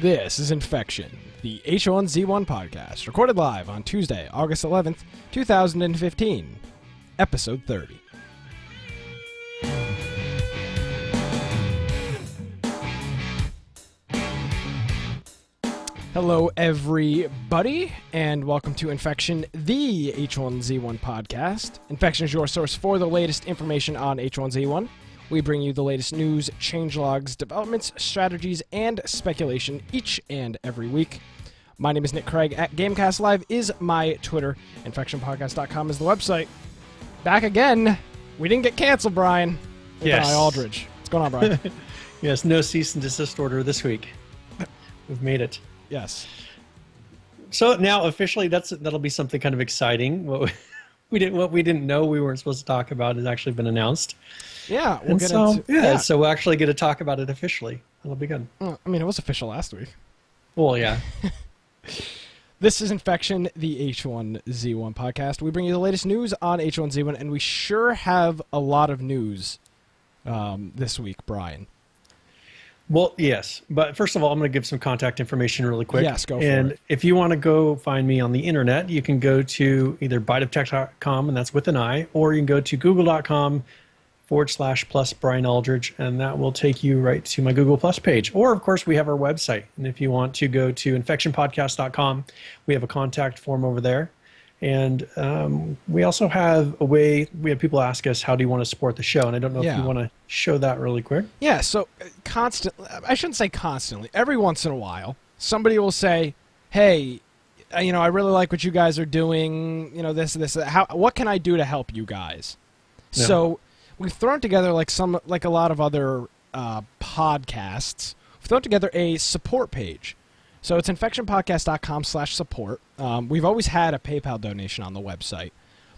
This is Infection, the H1Z1 podcast, recorded live on Tuesday, August 11th, 2015, episode 30. Hello, everybody, and welcome to Infection, the H1Z1 podcast. Infection is your source for the latest information on H1Z1. We bring you the latest news, changelogs, developments, strategies, and speculation each and every week. My name is Nick Craig. At Gamecast Live is my Twitter. InfectionPodcast.com is the website. Back again. We didn't get canceled, Brian. Yes. Aldridge. What's going on, Brian? Yes, no cease and desist order this week. We've made it. Yes. So now officially, that'll be something kind of exciting. What we didn't know we weren't supposed to talk about has actually been announced. Yeah, so we'll actually get to talk about it officially. That'll be good. Well, I mean, it was official last week. Well, yeah. This is Infection, the H1Z1 podcast. We bring you the latest news on H1Z1, and we sure have a lot of news this week, Brian. Well, yes. But first of all, I'm going to give some contact information really quick. Yes, go for it. And if you want to go find me on the internet, you can go to either biteoftech.com, and that's with an I, or you can go to google.com/plus Brian Aldridge, and that will take you right to my Google Plus page. Or, of course, we have our website. And if you want to go to infectionpodcast.com, we have a contact form over there. And we also have a way, we have people ask us, how do you want to support the show? And I don't know if you want to show that really quick. Yeah, so I shouldn't say constantly. Every once in a while, somebody will say, hey, I really like what you guys are doing, this, what can I do to help you guys? Yeah. So we've thrown together, like a lot of other podcasts, we've thrown together a support page. So it's infectionpodcast.com/support. We've always had a PayPal donation on the website,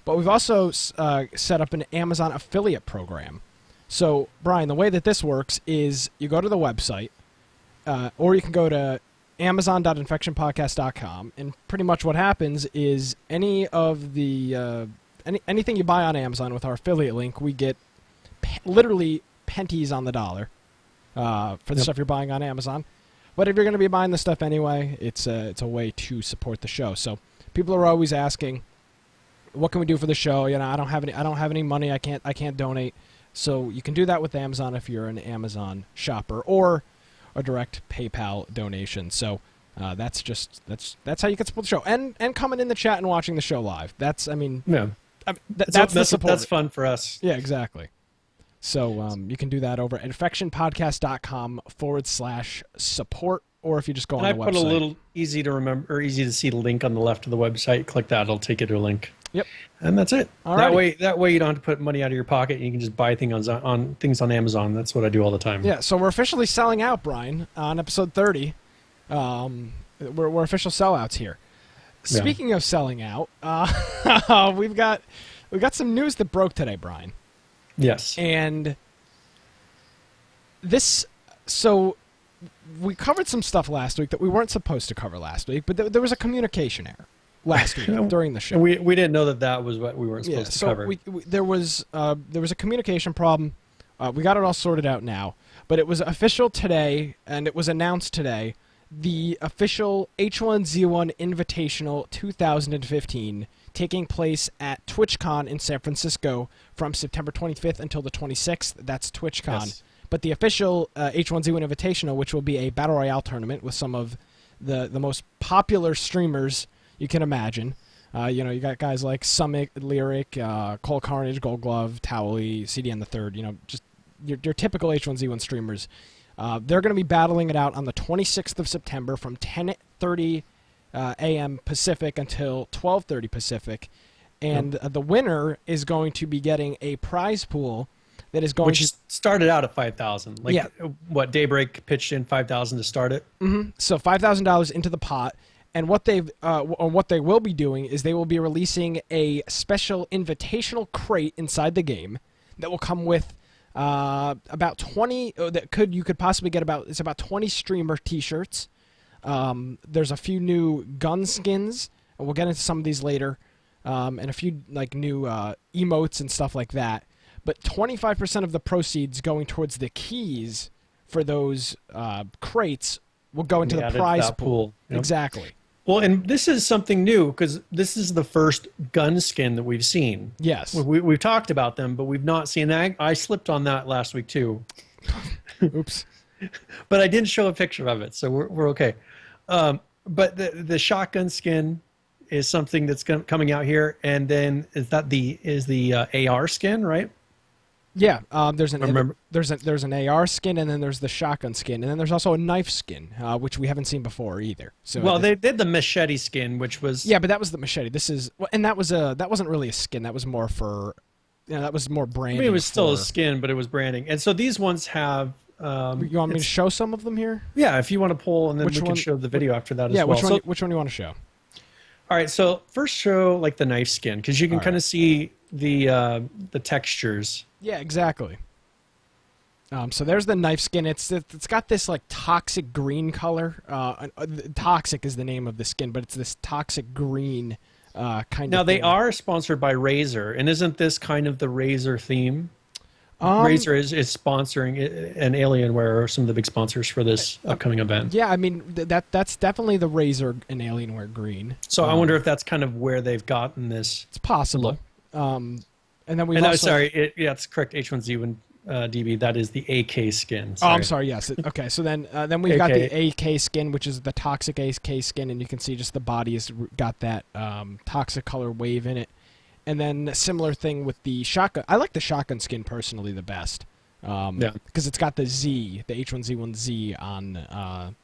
but we've also set up an Amazon affiliate program. So, Brian, the way that this works is you go to the website, or you can go to amazon.infectionpodcast.com, and pretty much what happens is any of the anything you buy on Amazon with our affiliate link, we get literally pennies on the dollar for the stuff you're buying on Amazon. But if you're going to be buying this stuff anyway, it's a way to support the show. So people are always asking, what can we do for the show? I don't have any money. I can't donate. So you can do that with Amazon if you're an Amazon shopper, or a direct PayPal donation. So that's how you can support the show, and coming in the chat and watching the show live. That's the support. That's fun for us. Yeah, exactly. So you can do that over at infectionpodcast.com/support, or if you just go on the website. I put a little easy to remember, or easy to see link on the left of the website. Click that; it'll take you to a link. Yep. And that's it. Alrighty. That way you don't have to put money out of your pocket, and you can just buy things on Amazon. That's what I do all the time. Yeah. So we're officially selling out, Brian, on episode 30. We're official sellouts here. Speaking of selling out, we've got some news that broke today, Brian. Yes. And so we covered some stuff last week that we weren't supposed to cover last week, but there was a communication error last week during the show. We didn't know that was what we weren't supposed to cover. There was a communication problem. We got it all sorted out now, but it was official today, and it was announced today, the official H1Z1 Invitational 2015, taking place at TwitchCon in San Francisco from September 25th until the 26th. That's TwitchCon. Yes. But the official H1Z1 Invitational, which will be a Battle Royale tournament with some of the most popular streamers you can imagine. You got guys like Summit, Lyric, Cole Carnage, Gold Glove, Towley, CDN the Third, just your typical H1Z1 streamers. They're going to be battling it out on the 26th of September from 10:30 a.m. Pacific until 12:30 Pacific, and the winner is going to be getting a prize pool that is going to started out at $5,000. What Daybreak pitched in $5,000 to start it. Mm-hmm. So $5,000 into the pot, and what they will be doing is they will be releasing a special invitational crate inside the game that will come with about 20. You could possibly get about 20 streamer T-shirts. There's a few new gun skins, and we'll get into some of these later, and a few new emotes and stuff like that. But 25% of the proceeds going towards the keys for those crates will go into the added prize that pool. Yep. Exactly. Well, and this is something new because this is the first gun skin that we've seen. Yes. We've talked about them, but we've not seen that. I slipped on that last week too. Oops. But I didn't show a picture of it, so we're okay. But the shotgun skin is something that's coming out here, and then is the AR skin, right? Yeah, there's an AR skin, and then there's the shotgun skin, and then there's also a knife skin, which we haven't seen before either. So well, they did the machete skin, which was but that was the machete. This is and that wasn't really a skin. That was more for, that was more branding. I mean, it was still a skin, but it was branding. And so these ones have. You want me to show some of them here? Yeah, if you want to pull, and then we can show the video after that as well. Yeah, which one do you want to show? All right, so first show like the knife skin because you can kind of see the textures. Yeah, exactly. So there's the knife skin. It's got this like toxic green color. Toxic is the name of the skin, but it's this toxic green kind of. Now they are sponsored by Razer, and isn't this kind of the Razer theme? Razer is sponsoring an Alienware or some of the big sponsors for this upcoming event. Yeah, I mean that's definitely the Razer and Alienware green. So I wonder if that's kind of where they've gotten this. It's possible. And then we. It's correct. H1Z1 DB. That is the AK skin. Sorry. Oh, I'm sorry. Yes. Okay. So then we've got the AK skin, which is the toxic AK skin, and you can see just the body has got that toxic color wave in it. And then a similar thing with the shotgun. I like the shotgun skin personally the best. Because it's got the Z, the H1Z1 Z on.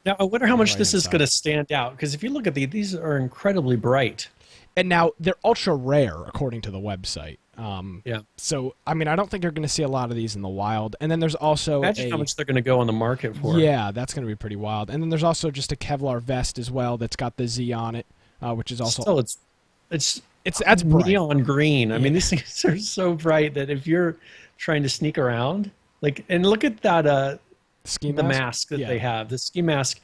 Now I wonder how much this is going to stand out. Because if you look at these are incredibly bright. And now they're ultra rare according to the website. So I mean, I don't think you're going to see a lot of these in the wild. And then there's also imagine how much they're going to go on the market for. Yeah, that's going to be pretty wild. And then there's also just a Kevlar vest as well that's got the Z on it, which is also. Still, that's bright. Neon green. I mean, these things are so bright that if you're trying to sneak around, and look at that ski mask that they have. The ski mask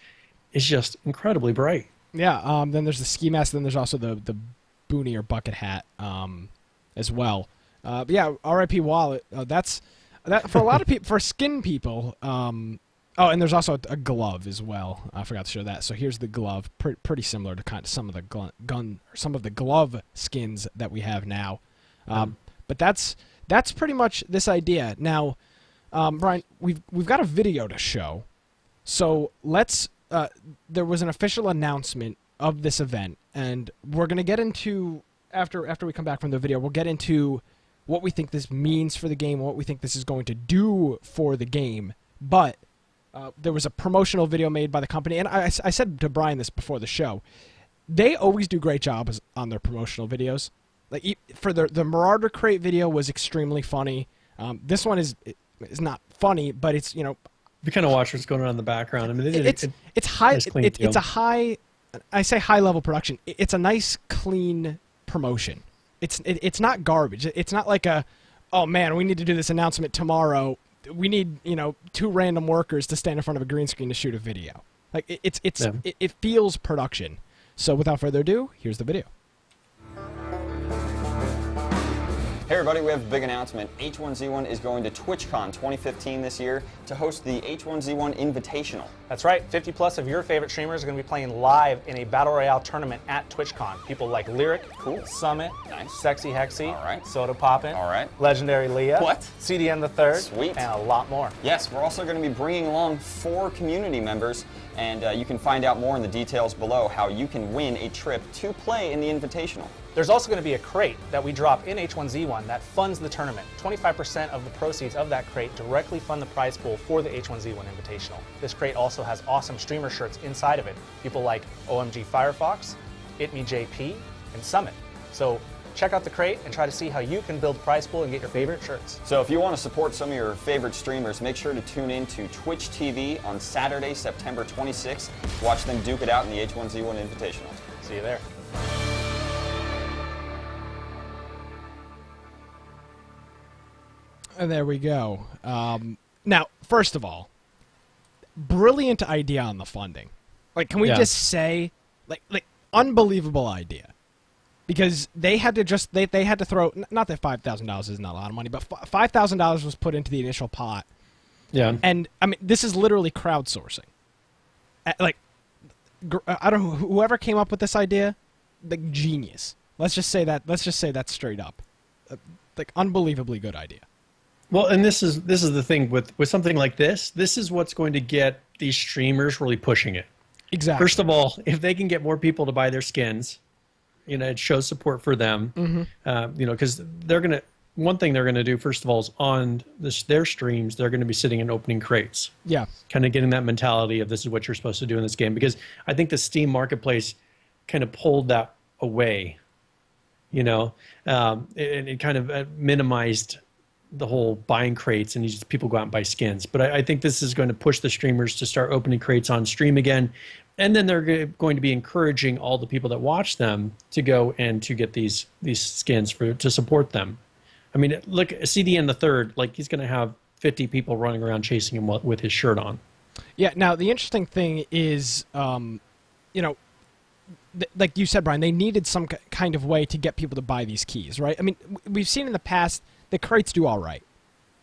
is just incredibly bright. Yeah. Then there's the ski mask. Then there's also the boonie or bucket hat as well. R.I.P. wallet. That's for a lot of people. For skin people. And there's also a glove as well. I forgot to show that. So here's the glove, pretty similar to kind of some of the glove skins that we have now. But that's pretty much this idea. Now, Brian, we've got a video to show. So let's. There was an official announcement of this event, and we're gonna get into after we come back from the video. We'll get into what we think this means for the game, what we think this is going to do for the game, but. There was a promotional video made by the company, and I said to Brian this before the show. They always do great jobs on their promotional videos. Like for the Marauder Crate video was extremely funny. This one is not funny, but it's You kind of watch what's going on in the background. I mean, it's high. It's a high. I say high level production. It's a nice, clean promotion. It's not garbage. It's not like oh man, we need to do this announcement tomorrow. We need, 2 random workers to stand in front of a green screen to shoot a video. Like it feels production. So without further ado, here's the video. Hey everybody, we have a big announcement. H1Z1 is going to TwitchCon 2015 this year to host the H1Z1 Invitational. That's right, 50 plus of your favorite streamers are going to be playing live in a Battle Royale tournament at TwitchCon. People like Lyric, cool, Summit, nice, Sexy Hexy, all right, Soda Poppin', all right, Legendary Leah, what? CDN the Third, sweet, and a lot more. Yes, we're also going to be bringing along 4 community members, and you can find out more in the details below how you can win a trip to play in the Invitational. There's also going to be a crate that we drop in H1Z1 that funds the tournament. 25% of the proceeds of that crate directly fund the prize pool for the H1Z1 Invitational. This crate also has awesome streamer shirts inside of it. People like OMG Firefox, ItMeJP, and Summit. So check out the crate and try to see how you can build a prize pool and get your favorite shirts. So if you want to support some of your favorite streamers, make sure to tune in to Twitch TV on Saturday, September 26th. Watch them duke it out in the H1Z1 Invitational. See you there. And there we go. Now, first of all, brilliant idea on the funding. Like, can we just say, like unbelievable idea? Because they had to they had to throw, not that $5,000 is not a lot of money, but $5,000 was put into the initial pot. Yeah. And I mean, this is literally crowdsourcing. Like, I don't know, whoever came up with this idea, like, genius. Let's just say that straight up. Like, unbelievably good idea. Well, and this is the thing with something like this. This is what's going to get these streamers really pushing it. Exactly. First of all, if they can get more people to buy their skins, it shows support for them. Because one thing they're gonna do first of all is on their streams, they're gonna be sitting and opening crates. Yeah. Kind of getting that mentality of this is what you're supposed to do in this game, because I think the Steam marketplace kind of pulled that away. It kind of minimized the whole buying crates and just people go out and buy skins. But I think this is going to push the streamers to start opening crates on stream again. And then they're going to be encouraging all the people that watch them to go and to get these skins to support them. I mean, look, CDN the third, like he's going to have 50 people running around chasing him with his shirt on. Yeah. Now the interesting thing is, like you said, Brian, they needed some kind of way to get people to buy these keys, right? I mean, we've seen in the past the crates do all right.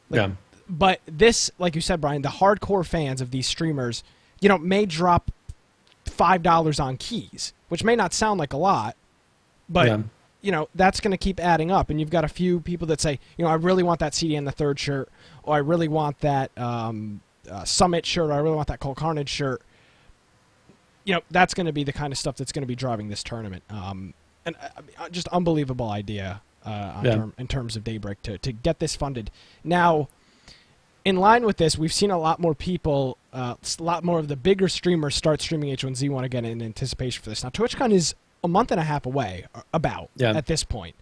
Yeah. But this, like you said, Brian, the hardcore fans of these streamers, may drop $5 on keys, which may not sound like a lot, but that's going to keep adding up. And you've got a few people that say, I really want that CDN the third shirt, or I really want that Summit shirt, or I really want that Cold Carnage shirt. That's going to be the kind of stuff that's going to be driving this tournament. And just unbelievable idea in terms of Daybreak to get this funded. Now, in line with this, we've seen a lot more people, a lot more of the bigger streamers start streaming H1Z1 again in anticipation for this. Now, TwitchCon is a month and a half away, at this point.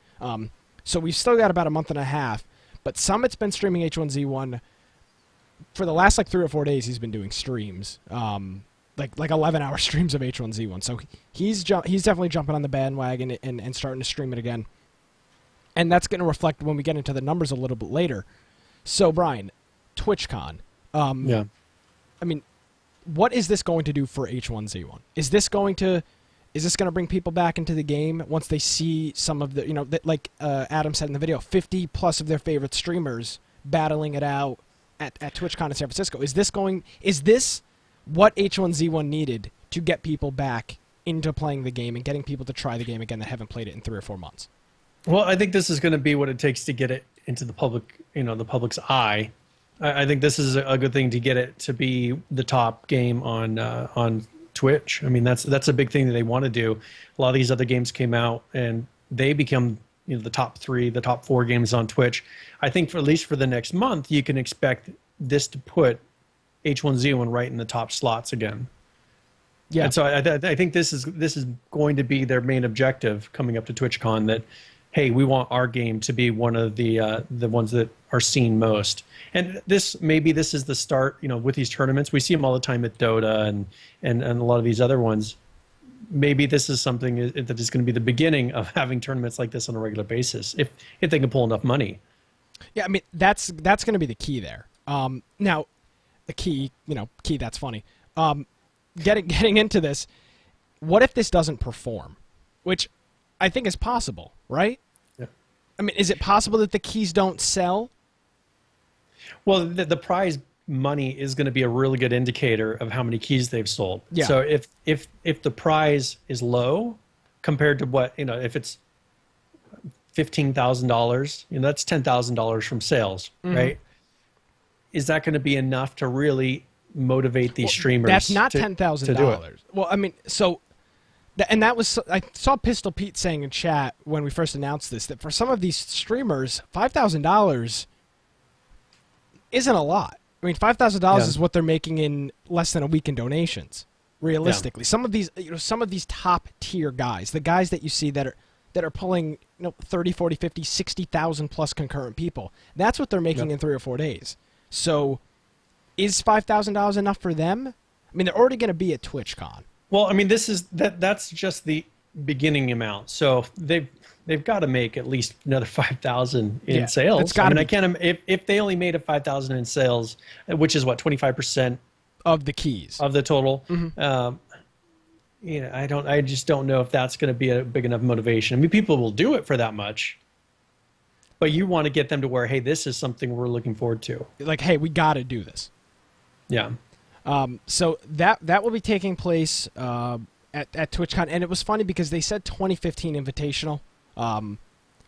So we've still got about a month and a half. But Summit's been streaming H1Z1 for the last 3 or 4 days. He's been doing streams, like 11-hour streams of H1Z1. So he's definitely jumping on the bandwagon and starting to stream it again. And that's going to reflect when we get into the numbers a little bit later. So Brian, TwitchCon. I mean, what is this going to do for H1Z1? Is this going to bring people back into the game once they see some of the, like Adam said in the video, 50 plus of their favorite streamers battling it out at TwitchCon in San Francisco? Is this what H1Z1 needed to get people back into playing the game and getting people to try the game again that haven't played it in 3 or 4 months? Well, I think this is going to be what it takes to get it into the public, the public's eye. I think this is a good thing to get it to be the top game on Twitch. I mean, that's a big thing that they want to do. A lot of these other games came out and they become the top 3, the top 4 games on Twitch. I think at least for the next month, you can expect this to put H1Z1 right in the top slots again. Yeah. And so I think this is going to be their main objective coming up to TwitchCon, that, hey, we want our game to be one of the ones that are seen most. And maybe this is the start, with these tournaments. We see them all the time at Dota and a lot of these other ones. Maybe this is something that is going to be the beginning of having tournaments like this on a regular basis, if they can pull enough money. Yeah, I mean, that's going to be the key there. Now, the key, that's funny. Getting into this, what if this doesn't perform? Which I think is possible, right? Yeah. I mean, is it possible that the keys don't sell? Well, the prize money is going to be a really good indicator of how many keys they've sold. Yeah. So if the prize is low compared to what, if it's $15,000, that's $10,000 from sales, right? Is that going to be enough to really motivate these streamers? That's not to $10,000. Well, I mean, so, and that was, I saw Pistol Pete saying in chat when we first announced this, that for some of these streamers, $5,000 isn't a lot. I mean, $5,000 is what they're making in less than a week in donations, realistically. Yeah. Some of these top tier guys, the guys that you see that are pulling 30, 40, 50, 60,000 plus concurrent people, that's what they're making in 3 or 4 days. So is $5,000 enough for them? I mean, they're already going to be at TwitchCon. Well, I mean, that's just the beginning amount. So they've got to make at least another 5,000 in sales. It's got to I can't, if they only made a 5,000 in sales, which is what, 25% of the keys of the total. I just don't know if that's going to be a big enough motivation. I mean, people will do it for that much, but you want to get them to where, hey, this is something we're looking forward to. Like, hey, we got to do this. Yeah. So that will be taking place at TwitchCon, and it was funny because they said 2015 Invitational,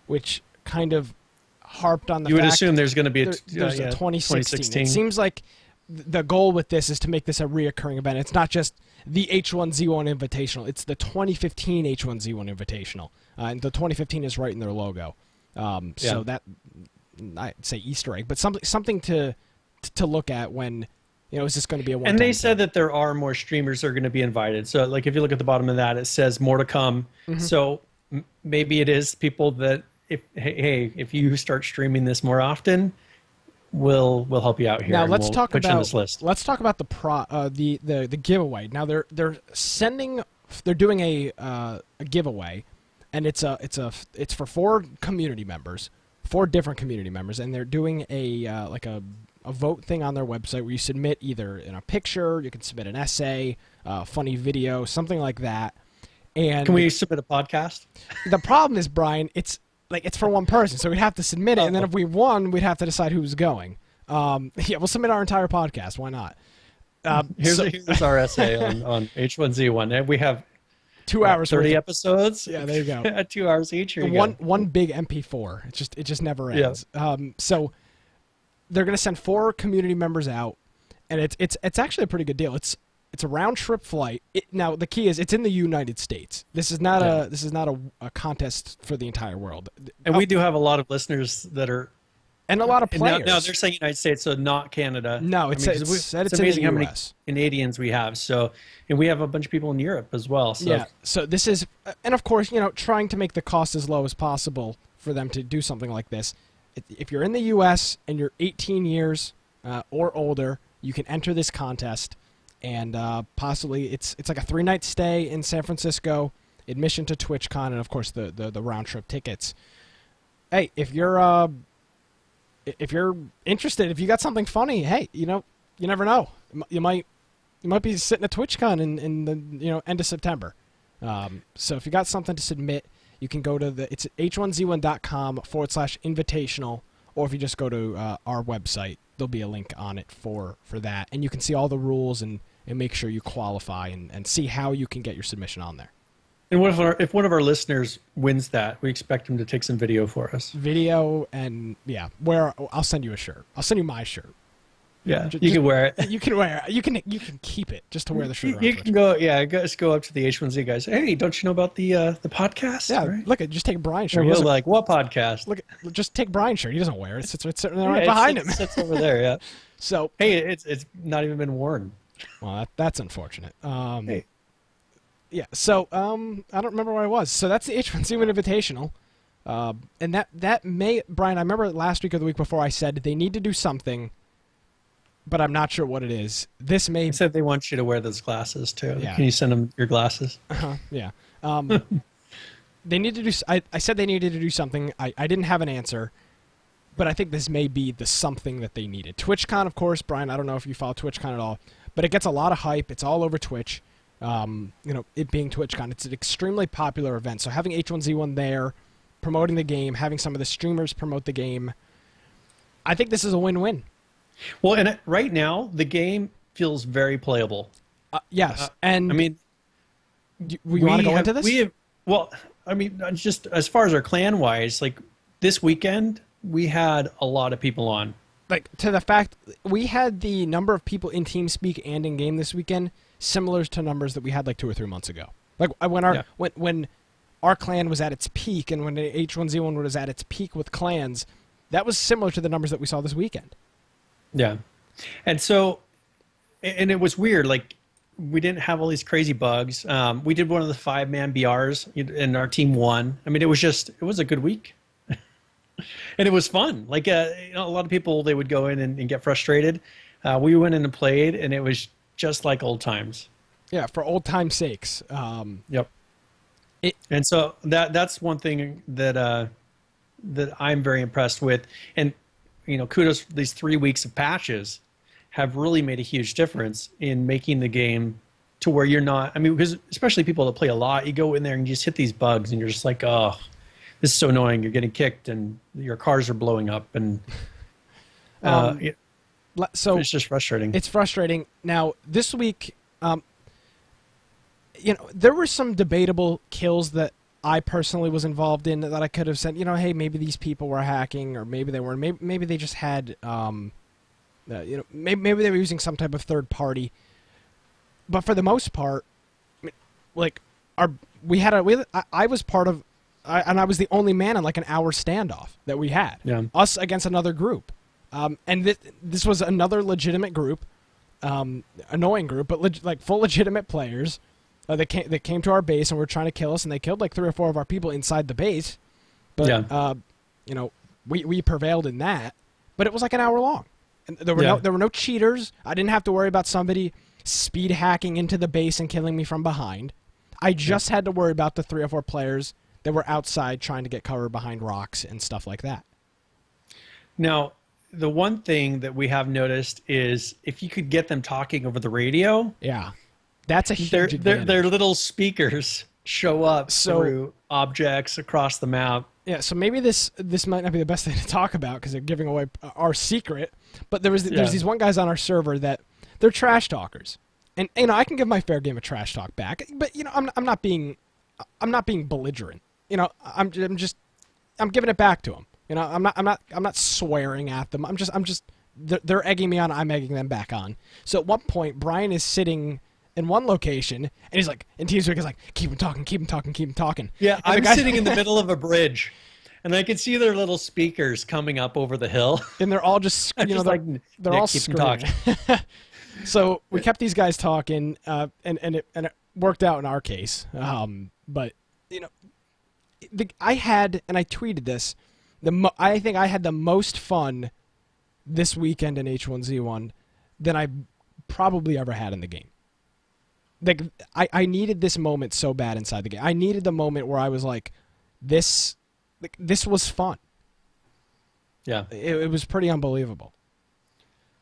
which kind of harped on the You would fact assume there's going to be a, there's a 2016. It seems like the goal with this is to make this a reoccurring event. It's not just the H1Z1 Invitational. It's the 2015 H1Z1 Invitational. And the 2015 is right in their logo. So that, I'd say Easter egg, but something to look at when, is this going to be a one-time And they thing? said that there are more streamers that are going to be invited. So like if you look at the bottom of that, it says more to come. Mm-hmm. So maybe it is people that, if you start streaming this more often, we'll help you out here. Now and let's we'll talk put you on about this list. let's talk about the giveaway. Now they're doing a giveaway, and it's for 4 community members, 4 different community members, and they're doing a vote thing on their website where you submit either in a picture, you can submit an essay, funny video, something like that. And Can we submit a podcast? the problem is, Brian, it's for one person, so we'd have to submit it, and then if we won, we'd have to decide who's going. We'll submit our entire podcast. Why not? Here's our essay on H1Z1. And we have 2 hours, 30 worth episodes. Yeah, there you go. 2 hours each. Here you one big MP4. It just never ends. So they're gonna send 4 community members out, and it's actually a pretty good deal. It's a round trip flight. Now the key is it's in the United States. This is not a contest for the entire world. And we do have a lot of listeners that are, and a lot of players. No, they're saying United States, so not Canada. No, it's amazing in how the many US. Canadians we have. So, and we have a bunch of people in Europe as well. So. Yeah. So this is, and of course, trying to make the cost as low as possible for them to do something like this. If you're in the U.S. and you're 18 years or older, you can enter this contest, and possibly it's like a 3-night stay in San Francisco, admission to TwitchCon, and of course the round trip tickets. Hey, if you're interested, if you got something funny, hey, you never know. You might be sitting at TwitchCon in the end of September. So if you got something to submit, you can go to it's h1z1.com/invitational, or if you just go to our website, there'll be a link on it for that, and you can see all the rules and make sure you qualify and see how you can get your submission on there. And what if one of our listeners wins that? We expect him to take some video for us. Video and I'll send you a shirt. I'll send you my shirt. Yeah, you can wear it. You can wear it. You can keep it just to wear the shirt. You can go. Yeah, just go up to the H1Z guys. Hey, don't you know about the podcast? Yeah, right? look, just take Brian's shirt. We're like, what podcast? Look, just take Brian's shirt. He doesn't wear it. It's sitting right behind him. It sits over there. Yeah. So hey, it's not even been worn. Well, that's unfortunate. Hey. Yeah. So I don't remember where I was. So that's the H1Z1 Invitational, and that may, Brian. I remember last week or the week before I said they need to do something, but I'm not sure what it is. This may. They said they want you to wear those glasses too. Yeah. Can you send them your glasses? Yeah. They need to do. I said they needed to do something. I didn't have an answer, but I think this may be the something that they needed. TwitchCon, of course, Brian. I don't know if you follow TwitchCon at all, but it gets a lot of hype. It's all over Twitch. It being TwitchCon, it's an extremely popular event. So having H1Z1 there, promoting the game, having some of the streamers promote the game, I think this is a win-win. Well, and right now the game feels very playable. Yes, and I mean, you want to go into this? Just as far as our clan-wise, like this weekend, we had a lot of people on. Like, to the fact, we had the number of people in TeamSpeak and in-game this weekend similar to numbers that we had like 2 or 3 months ago. Like, when our clan was at its peak and when H1Z1 was at its peak with clans, that was similar to the numbers that we saw this weekend. Yeah. And so, and it was weird, like, we didn't have all these crazy bugs. We did one of the 5-man BRs and our team won. I mean, it was a good week. And it was fun. Like, a lot of people, they would go in and get frustrated. We went in and played, and it was just like old times. Yeah, for old time's sakes. Yep. And so that's one thing that I'm very impressed with. And, kudos for these 3 weeks of patches have really made a huge difference in making the game to where you're not, because especially people that play a lot, you go in there and you just hit these bugs and you're just like, oh, this is so annoying. You're getting kicked and your cars are blowing up. And let So it's just frustrating. It's frustrating. Now, this week, there were some debatable kills that I personally was involved in that I could have said, hey, maybe these people were hacking, or maybe they weren't. Maybe they just had, maybe they were using some type of third party. But for the most part, like I was part of, and I was the only man in like an hour standoff that we had. Yeah. Us against another group, and this was another legitimate group, annoying group, but like full legitimate players. They came to our base and were trying to kill us, and they killed like 3 or 4 of our people inside the base. But we prevailed in that. But it was like an hour long, and there were no cheaters. I didn't have to worry about somebody speed hacking into the base and killing me from behind. I just had to worry about the 3 or 4 players that were outside trying to get cover behind rocks and stuff like that. Now, the one thing that we have noticed is if you could get them talking over the radio. Yeah. That's a huge advantage. Their little speakers show up through objects across the map. Yeah, so maybe this might not be the best thing to talk about because they're giving away our secret. But there's these one guys on our server that they're trash talkers, and I can give my fair game of trash talk back. But I'm not being belligerent. I'm giving it back to them. I'm not swearing at them. They're egging me on. I'm egging them back on. So at one point, Brian is sitting in one location, and he's like, and TeamSpeak is like, keep him talking, keep him talking, keep him talking. Yeah, I'm sitting in the middle of a bridge, and I can see their little speakers coming up over the hill. And they're all just, they're all screaming. So we kept these guys talking, and it worked out in our case. But I had, and I tweeted this, I think I had the most fun this weekend in H1Z1 than I probably ever had in the game. Like I needed this moment so bad inside the game. I needed the moment where I was like, this was fun. Yeah, it was pretty unbelievable.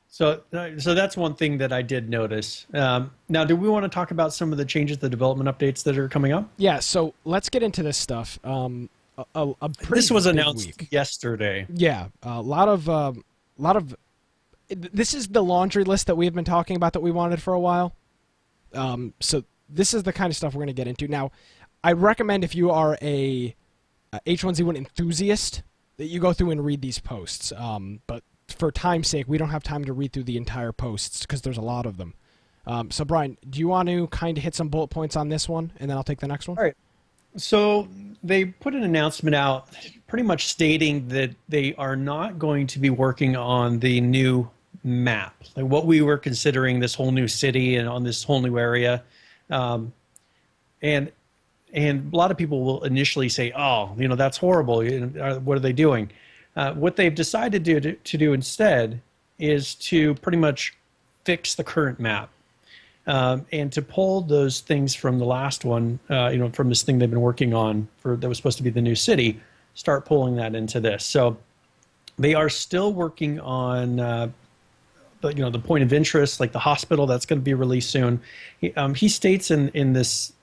So that's one thing that I did notice. Now, do we want to talk about some of the changes, the development updates that are coming up? Yeah. So let's get into this stuff. This was announced yesterday. Yeah, a lot of. This is the laundry list that we've been talking about that we wanted for a while. So this is the kind of stuff we're going to get into. Now, I recommend if you are a H1Z1 enthusiast that you go through and read these posts. But for time's sake, we don't have time to read through the entire posts because there's a lot of them. So Brian, do you want to kind of hit some bullet points on this one, and then I'll take the next one? All right. So they put an announcement out pretty much stating that they are not going to be working on the new map, like what we were considering this whole new city and on this whole new area. And a lot of people will initially say, oh, that's horrible. What are they doing? What they've decided to do instead is to pretty much fix the current map. And to pull those things from the last one, from this thing they've been working on that was supposed to be the new city, start pulling that into this. So they are still working on, the point of interest, like the hospital that's going to be released soon. He states in this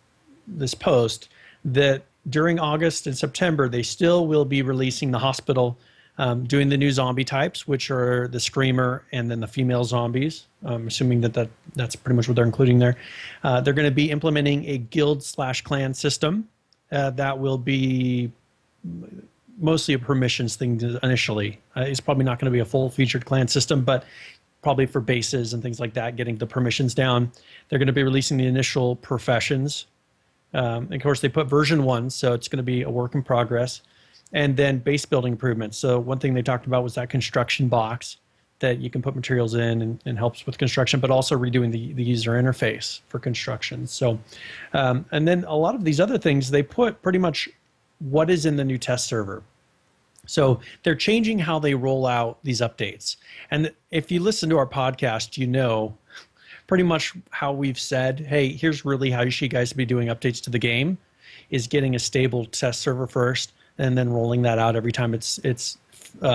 post that during August and September, they still will be releasing the hospital, doing the new zombie types, which are the screamer and then the female zombies. I'm assuming that's pretty much what they're including there. They're going to be implementing a guild/clan system that will be mostly a permissions thing initially. It's probably not going to be a full-featured clan system, but probably for bases and things like that, getting the permissions down. They're going to be releasing the initial professions. Of course, they put version 1, so it's going to be a work in progress. And then base building improvements. So one thing they talked about was that construction box that you can put materials in and helps with construction, but also redoing the user interface for construction. So, and then a lot of these other things, they put pretty much what is in the new test server. So they're changing how they roll out these updates. And if you listen to our podcast, pretty much how we've said, hey, here's really how you should guys be doing updates to the game, is getting a stable test server first, and then rolling that out every time it's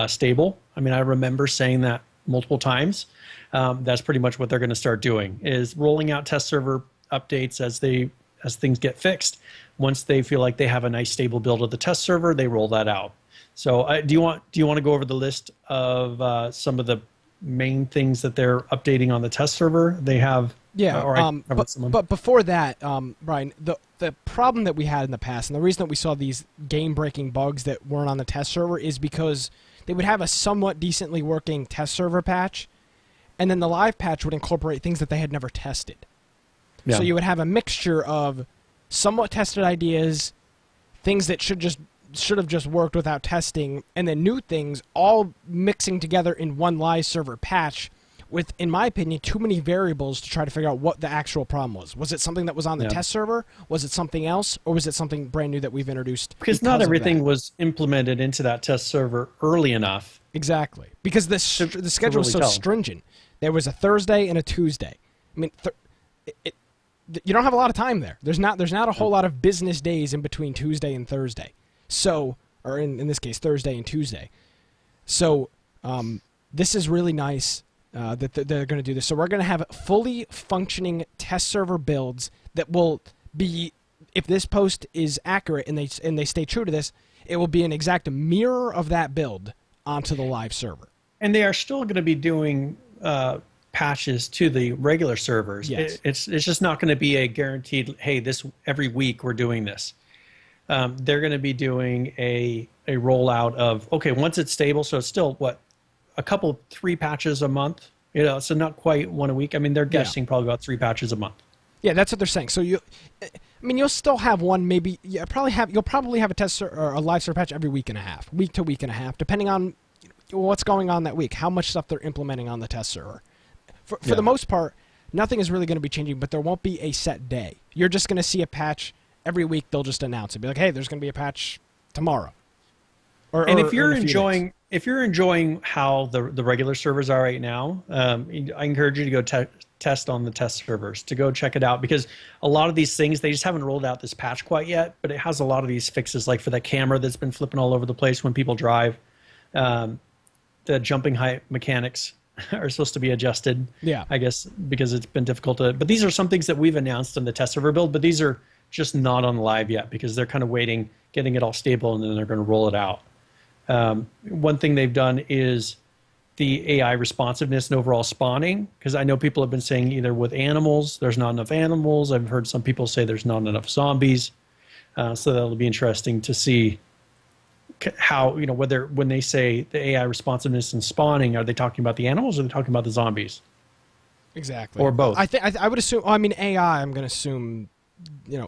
stable. I mean, I remember saying that multiple times. That's pretty much what they're going to start doing, is rolling out test server updates as things get fixed. Once they feel like they have a nice stable build of the test server, they roll that out. So do you want to go over the list of some of the main things that they're updating on the test server. They have but before that, Brian, the problem that we had in the past, and the reason that we saw these game-breaking bugs that weren't on the test server is because they would have a somewhat decently working test server patch, and then the live patch would incorporate things that they had never tested. Yeah. So you would have a mixture of somewhat tested ideas, things that should have just worked without testing, and then new things all mixing together in one live server patch with, in my opinion, too many variables to try to figure out what the actual problem was. Was it something that was on the test server? Was it something else? Or was it something brand new that we've introduced? Because not everything was implemented into that test server early enough. Exactly. Because the schedule is so stringent. There was a Thursday and a Tuesday. I mean, you don't have a lot of time there. There's not a whole lot of business days in between Tuesday and Thursday. So, or in this case, Thursday and Tuesday. So, this is really nice that they're going to do this. So we're going to have fully functioning test server builds that will be, if this post is accurate and they stay true to this, it will be an exact mirror of that build onto the live server. And they are still going to be doing patches to the regular servers. Yes. It's just not going to be a guaranteed, hey, this every week we're doing this. They're going to be doing a rollout of, okay, once it's stable, so it's still, a couple, 3 patches a month, so not quite one a week. I mean, they're guessing probably about 3 patches a month. Yeah, that's what they're saying. So you'll still have one, maybe, you'll probably have a test or a live server patch every week and a half, week to week and a half, depending on what's going on that week, how much stuff they're implementing on the test server. For the most part, nothing is really going to be changing, but there won't be a set day. You're just going to see a patch every week. They'll just announce it, be like, hey, there's going to be a patch tomorrow. If you're enjoying how the regular servers are right now, I encourage you to go test on the test servers, to go check it out, because a lot of these things, they just haven't rolled out this patch quite yet, but it has a lot of these fixes, like for that camera that's been flipping all over the place when people drive. The jumping height mechanics are supposed to be adjusted, I guess, because it's been difficult but these are some things that we've announced in the test server build, but these are just not on live yet because they're kind of waiting, getting it all stable, and then they're going to roll it out. One thing they've done is the AI responsiveness and overall spawning, because I know people have been saying either with animals, there's not enough animals. I've heard some people say there's not enough zombies. So that'll be interesting to see how, whether when they say the AI responsiveness and spawning, are they talking about the animals or are they talking about the zombies? Exactly. Or both. I would assume, AI, I'm going to assume,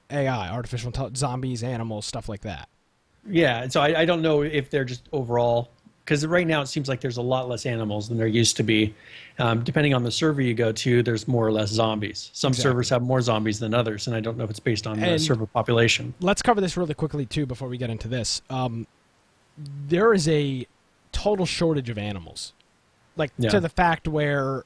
AI, artificial intelligence, zombies, animals, stuff like that. Yeah, so I don't know if they're just overall, because right now it seems like there's a lot less animals than there used to be. Depending on the server you go to, there's more or less zombies. Some servers have more zombies than others, and I don't know if it's based on the server population. Let's cover this really quickly, too, before we get into this. There is a total shortage of animals, to the fact where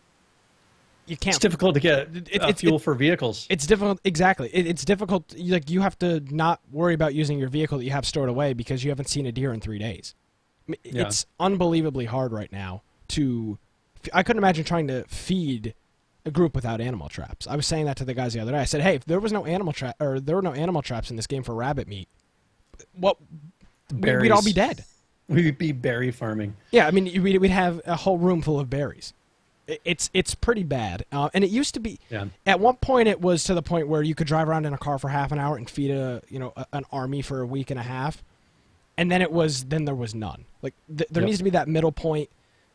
you can't. It's difficult to get fuel for vehicles. It's difficult, exactly. It's difficult. You have to not worry about using your vehicle that you have stored away because you haven't seen a deer in 3 days. It's unbelievably hard right now to. I couldn't imagine trying to feed a group without animal traps. I was saying that to the guys the other day. I said, "Hey, if there was no animal trap, or there were no animal traps in this game for rabbit meat, we'd all be dead. We'd be berry farming." Yeah, I mean, we'd have a whole room full of berries. It's pretty bad, and it used to be. Yeah. At one point, it was to the point where you could drive around in a car for half an hour and feed an army for a week and a half, and then there was none. There needs to be that middle point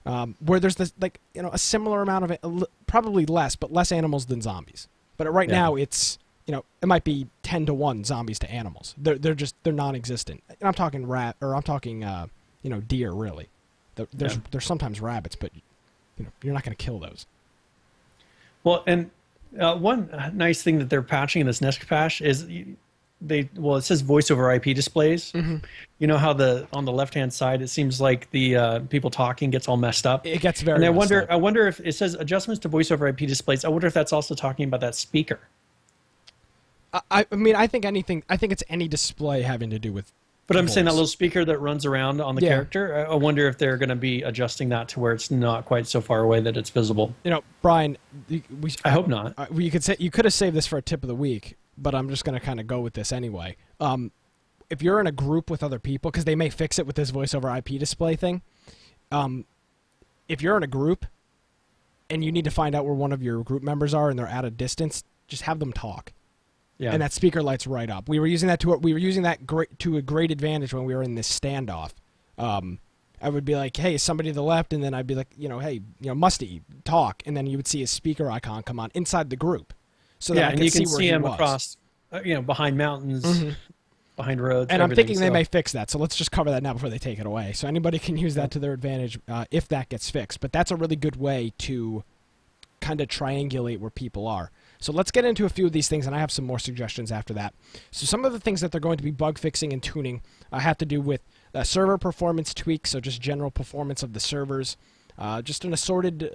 where there's this a similar amount of it, probably less, but less animals than zombies. But right now, it's it might be 10-1 zombies to animals. They're non-existent. And I'm talking deer really. There's sometimes rabbits, but. You're not going to kill those. Well, and one nice thing that they're patching in this next patch is it says voice over IP displays. Mm-hmm. You know how on the left-hand side, it seems like the people talking gets all messed up. It gets very. And I wonder if it says adjustments to voice over IP displays. I wonder if that's also talking about that speaker. I think it's any display having to do with. But I'm saying that little speaker that runs around on the character, I wonder if they're going to be adjusting that to where it's not quite so far away that it's visible. Brian, I hope not. You could have saved this for a tip of the week, but I'm just going to kind of go with this anyway. If you're in a group with other people, because they may fix it with this voice over IP display thing, if you're in a group and you need to find out where one of your group members are and they're at a distance, just have them talk. Yeah. And that speaker lights right up. We were using that to a great advantage when we were in this standoff. I would be like, hey, somebody to the left, and then I'd be like, hey, Musty, talk, and then you would see his speaker icon come on inside the group, so that I and could you can see where see he him was. Across, behind mountains, behind roads. And I'm thinking they so. may fix that, so let's just cover that now before they take it away. So anybody can use that to their advantage if that gets fixed. But that's a really good way to kind of triangulate where people are. So let's get into a few of these things, and I have some more suggestions after that. So some of the things that they're going to be bug fixing and tuning have to do with server performance tweaks, so just general performance of the servers, just an assorted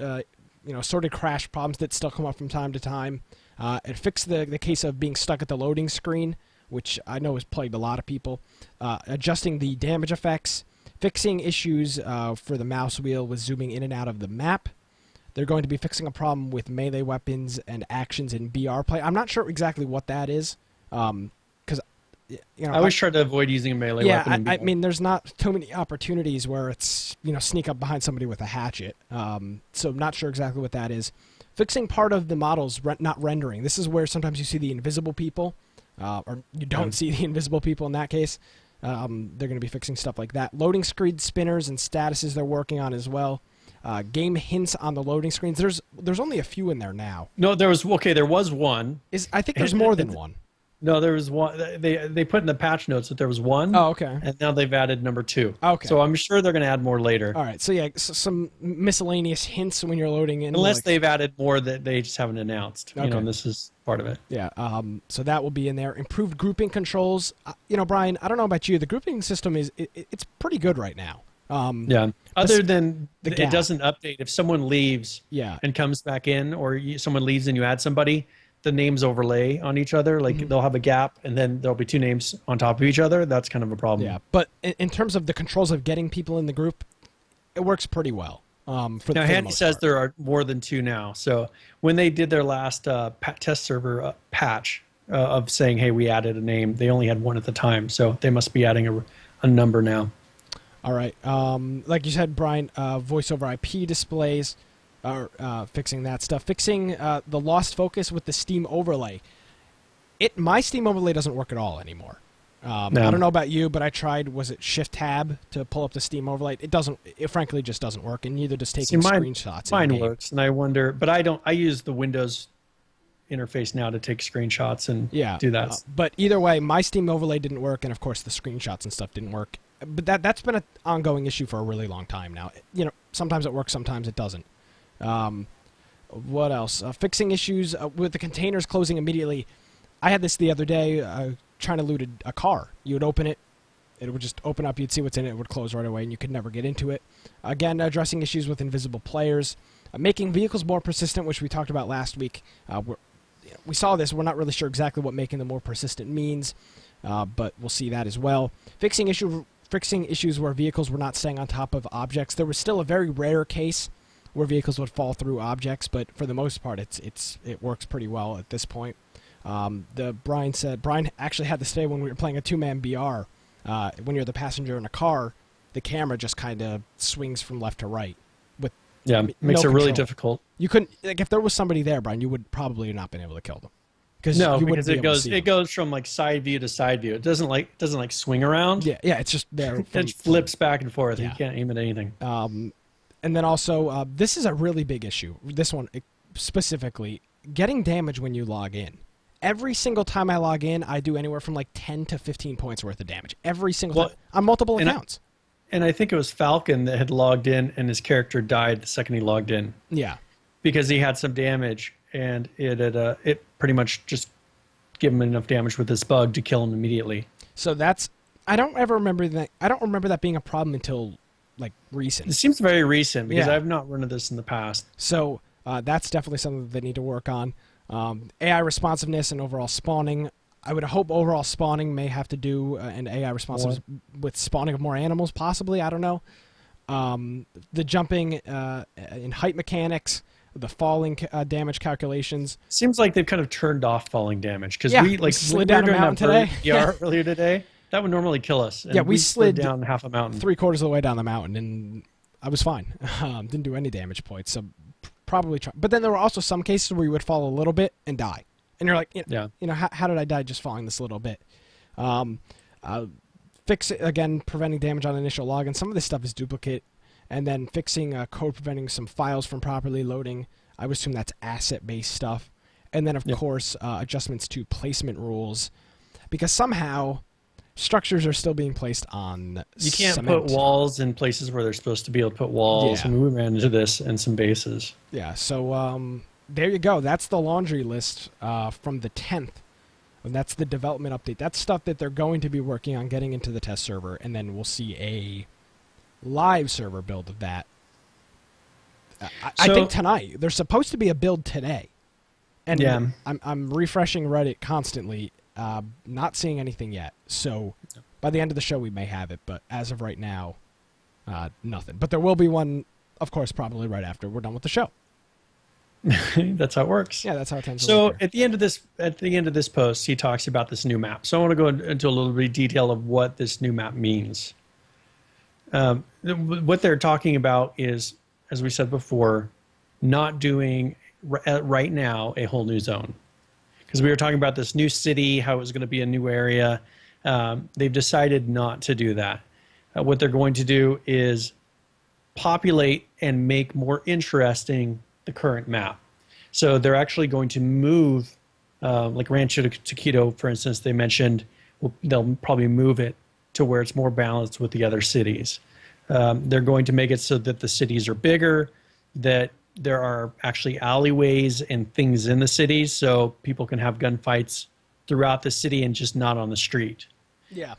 crash problems that still come up from time to time, and fix the case of being stuck at the loading screen, which I know has plagued a lot of people, adjusting the damage effects, fixing issues for the mouse wheel with zooming in and out of the map. They're going to be fixing a problem with melee weapons and actions in BR play. I'm not sure exactly what that is, because I always try to avoid using a melee weapon. Yeah, I mean, there's not too many opportunities where it's sneak up behind somebody with a hatchet. So I'm not sure exactly what that is. Fixing part of the models not rendering. This is where sometimes you see the invisible people, or you don't see the invisible people in that case. They're going to be fixing stuff like that. Loading screen spinners and statuses they're working on as well. Game hints on the loading screens. There's only a few in there now. No, there was one. I think there's more than one. No, there was one. They put in the patch notes that there was one. Oh, okay. And now they've added number 2. Okay. So I'm sure they're going to add more later. All right. So yeah, some miscellaneous hints when you're loading in. Unless they've added more that they just haven't announced. Okay. And this is part of it. Yeah. So that will be in there. Improved grouping controls. Brian, I don't know about you. The grouping system it's pretty good right now. Yeah. Other than the it doesn't update if someone leaves. Yeah. And comes back in, or someone leaves and you add somebody. The names overlay on each other, like they'll have a gap and then there'll be 2 names on top of each other. That's kind of a problem. Yeah, but in terms of the controls of getting people in the group, it works pretty well. Now, Handy says there are more than 2 now. So when they did their last test server patch of saying, hey, we added a name, they only had 1 at the time. So they must be adding a number now. All right. Like you said, Brian, voice over IP displays. Fixing that stuff. Fixing the lost focus with the Steam overlay. My Steam overlay doesn't work at all anymore. I don't know about you, but I tried, was it Shift-Tab to pull up the Steam overlay? It frankly just doesn't work, and neither does taking screenshots. Mine works, and I wonder, but I use the Windows interface now to take screenshots and do that. But either way, my Steam overlay didn't work, and of course the screenshots and stuff didn't work. But that's been an ongoing issue for a really long time now. Sometimes it works, sometimes it doesn't. What else? Fixing issues with the containers closing immediately. I had this the other day trying to loot a car. You would open it. It would just open up. You'd see what's in it. It would close right away, and you could never get into it. Again, addressing issues with invisible players. Making vehicles more persistent, which we talked about last week. We saw this. We're not really sure exactly what making them more persistent means, but we'll see that as well. Fixing issues where vehicles were not staying on top of objects. There was still a very rare case where vehicles would fall through objects, but for the most part, it works pretty well at this point. Brian actually had this today when we were playing a 2-man BR. When you're the passenger in a car, the camera just kind of swings from left to right. Makes it really difficult. You couldn't, if there was somebody there, Brian, you would probably not been able to kill them. Because it goes from like side view to side view. It doesn't like swing around. Yeah, it's just there. It flips back and forth. Yeah. You can't aim at anything. And then also, this is a really big issue. This one specifically, getting damage when you log in. Every single time I log in, I do anywhere from like 10 to 15 points worth of damage. Every single time. On multiple accounts. And I think it was Falcon that had logged in and his character died the second he logged in. Yeah. Because he had some damage and it pretty much just gave him enough damage with this bug to kill him immediately. So I don't remember that being a problem until like recent. It seems very recent because I've not run into this in the past. So that's definitely something that they need to work on. AI responsiveness and overall spawning. I would hope overall spawning may have to do an AI responsiveness with spawning of more animals, possibly. I don't know. The jumping in height mechanics, the falling damage calculations. Seems like they've kind of turned off falling damage because we slid down a mountain today. Earlier today. That would normally kill us. And we slid down half a mountain. 3/4 of the way down the mountain, and I was fine. Didn't do any damage points. So probably try. But then there were also some cases where you would fall a little bit and die. And you're like, how did I die just falling this little bit? Fix it, again, preventing damage on initial login. Some of this stuff is duplicate. And then fixing code preventing some files from properly loading. I would assume that's asset-based stuff. And then, of course, adjustments to placement rules. Because somehow structures are still being placed on You can't cement. put walls in places where they're supposed to be able to put walls. Yeah. And we ran into this in some bases. Yeah, so there you go. That's the laundry list from the 10th. And that's the development update. That's stuff that they're going to be working on getting into the test server. And then we'll see a live server build of that. I think tonight. There's supposed to be a build today. And I'm refreshing Reddit constantly. Not seeing anything yet. So by the end of the show, we may have it. But as of right now, nothing. But there will be one, of course, probably right after we're done with the show. That's how it works. Yeah, that's how it tends to So work here. at the end of this post, he talks about this new map. So I want to go into a little bit of detail of what this new map means. What they're talking about is, as we said before, not doing right now a whole new zone. Because we were talking about this new city, how it was going to be a new area. They've decided not to do that. What they're going to do is populate and make more interesting the current map. So they're actually going to move, like Rancho Taquito, for instance, they mentioned, they'll probably move it to where it's more balanced with the other cities. They're going to make it so that the cities are bigger, that there are actually alleyways and things in the cities so people can have gunfights throughout the city and just not on the street. Yeah.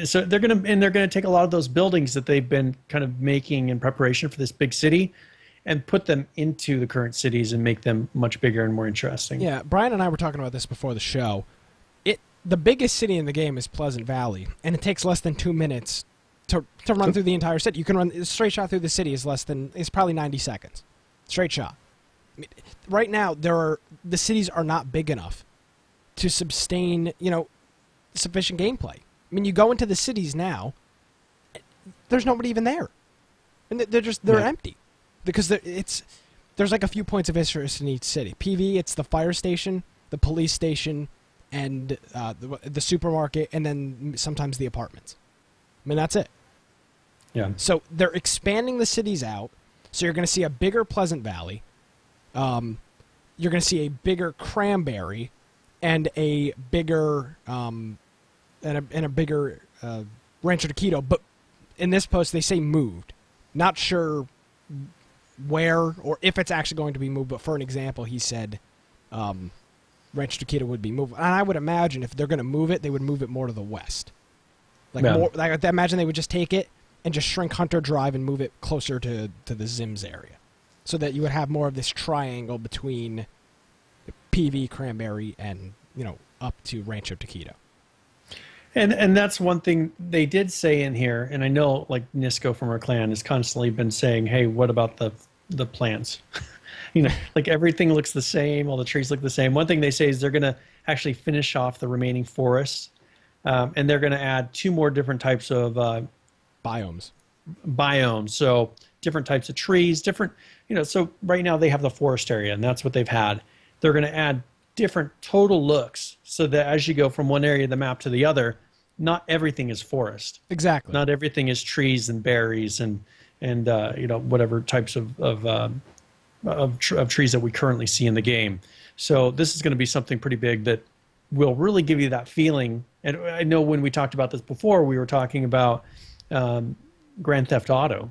So they're going to take a lot of those buildings that they've been kind of making in preparation for this big city and put them into the current cities and make them much bigger and more interesting. Yeah, Brian and I were talking about this before the show. The biggest city in the game is Pleasant Valley, and it takes less than 2 minutes to run through the entire city. You can run a straight shot through the city is probably 90 seconds. Straight shot. I mean, right now the cities are not big enough to sustain, sufficient gameplay. I mean, you go into the cities now, there's nobody even there. And they're empty. Because there's like a few points of interest in each city. PV, it's the fire station, the police station, and the supermarket, and then sometimes the apartments. I mean, that's it. Yeah. So they're expanding the cities out. So you're going to see a bigger Pleasant Valley. You're going to see a bigger Cranberry, and a bigger bigger Rancho Taquito. But in this post, they say moved. Not sure where or if it's actually going to be moved. But for an example, he said Rancho Taquito would be moved. And I would imagine if they're going to move it, they would move it more to the west. More, I imagine they would just take it and just shrink Hunter Drive and move it closer to the Zims area, so that you would have more of this triangle between PV, Cranberry, and up to Rancho Taquito. And that's one thing they did say in here, and I know like Nisco from our clan has constantly been saying, hey, what about the plants? Like everything looks the same, all the trees look the same. One thing they say is they're going to actually finish off the remaining forests, and they're going to add 2 more different types of Biomes. So different types of trees, different, so right now they have the forest area, and that's what they've had. They're going to add different total looks so that as you go from one area of the map to the other, not everything is forest. Exactly. Not everything is trees and berries and whatever types of trees that we currently see in the game. So this is going to be something pretty big that will really give you that feeling. And I know when we talked about this before, we were talking about Grand Theft Auto,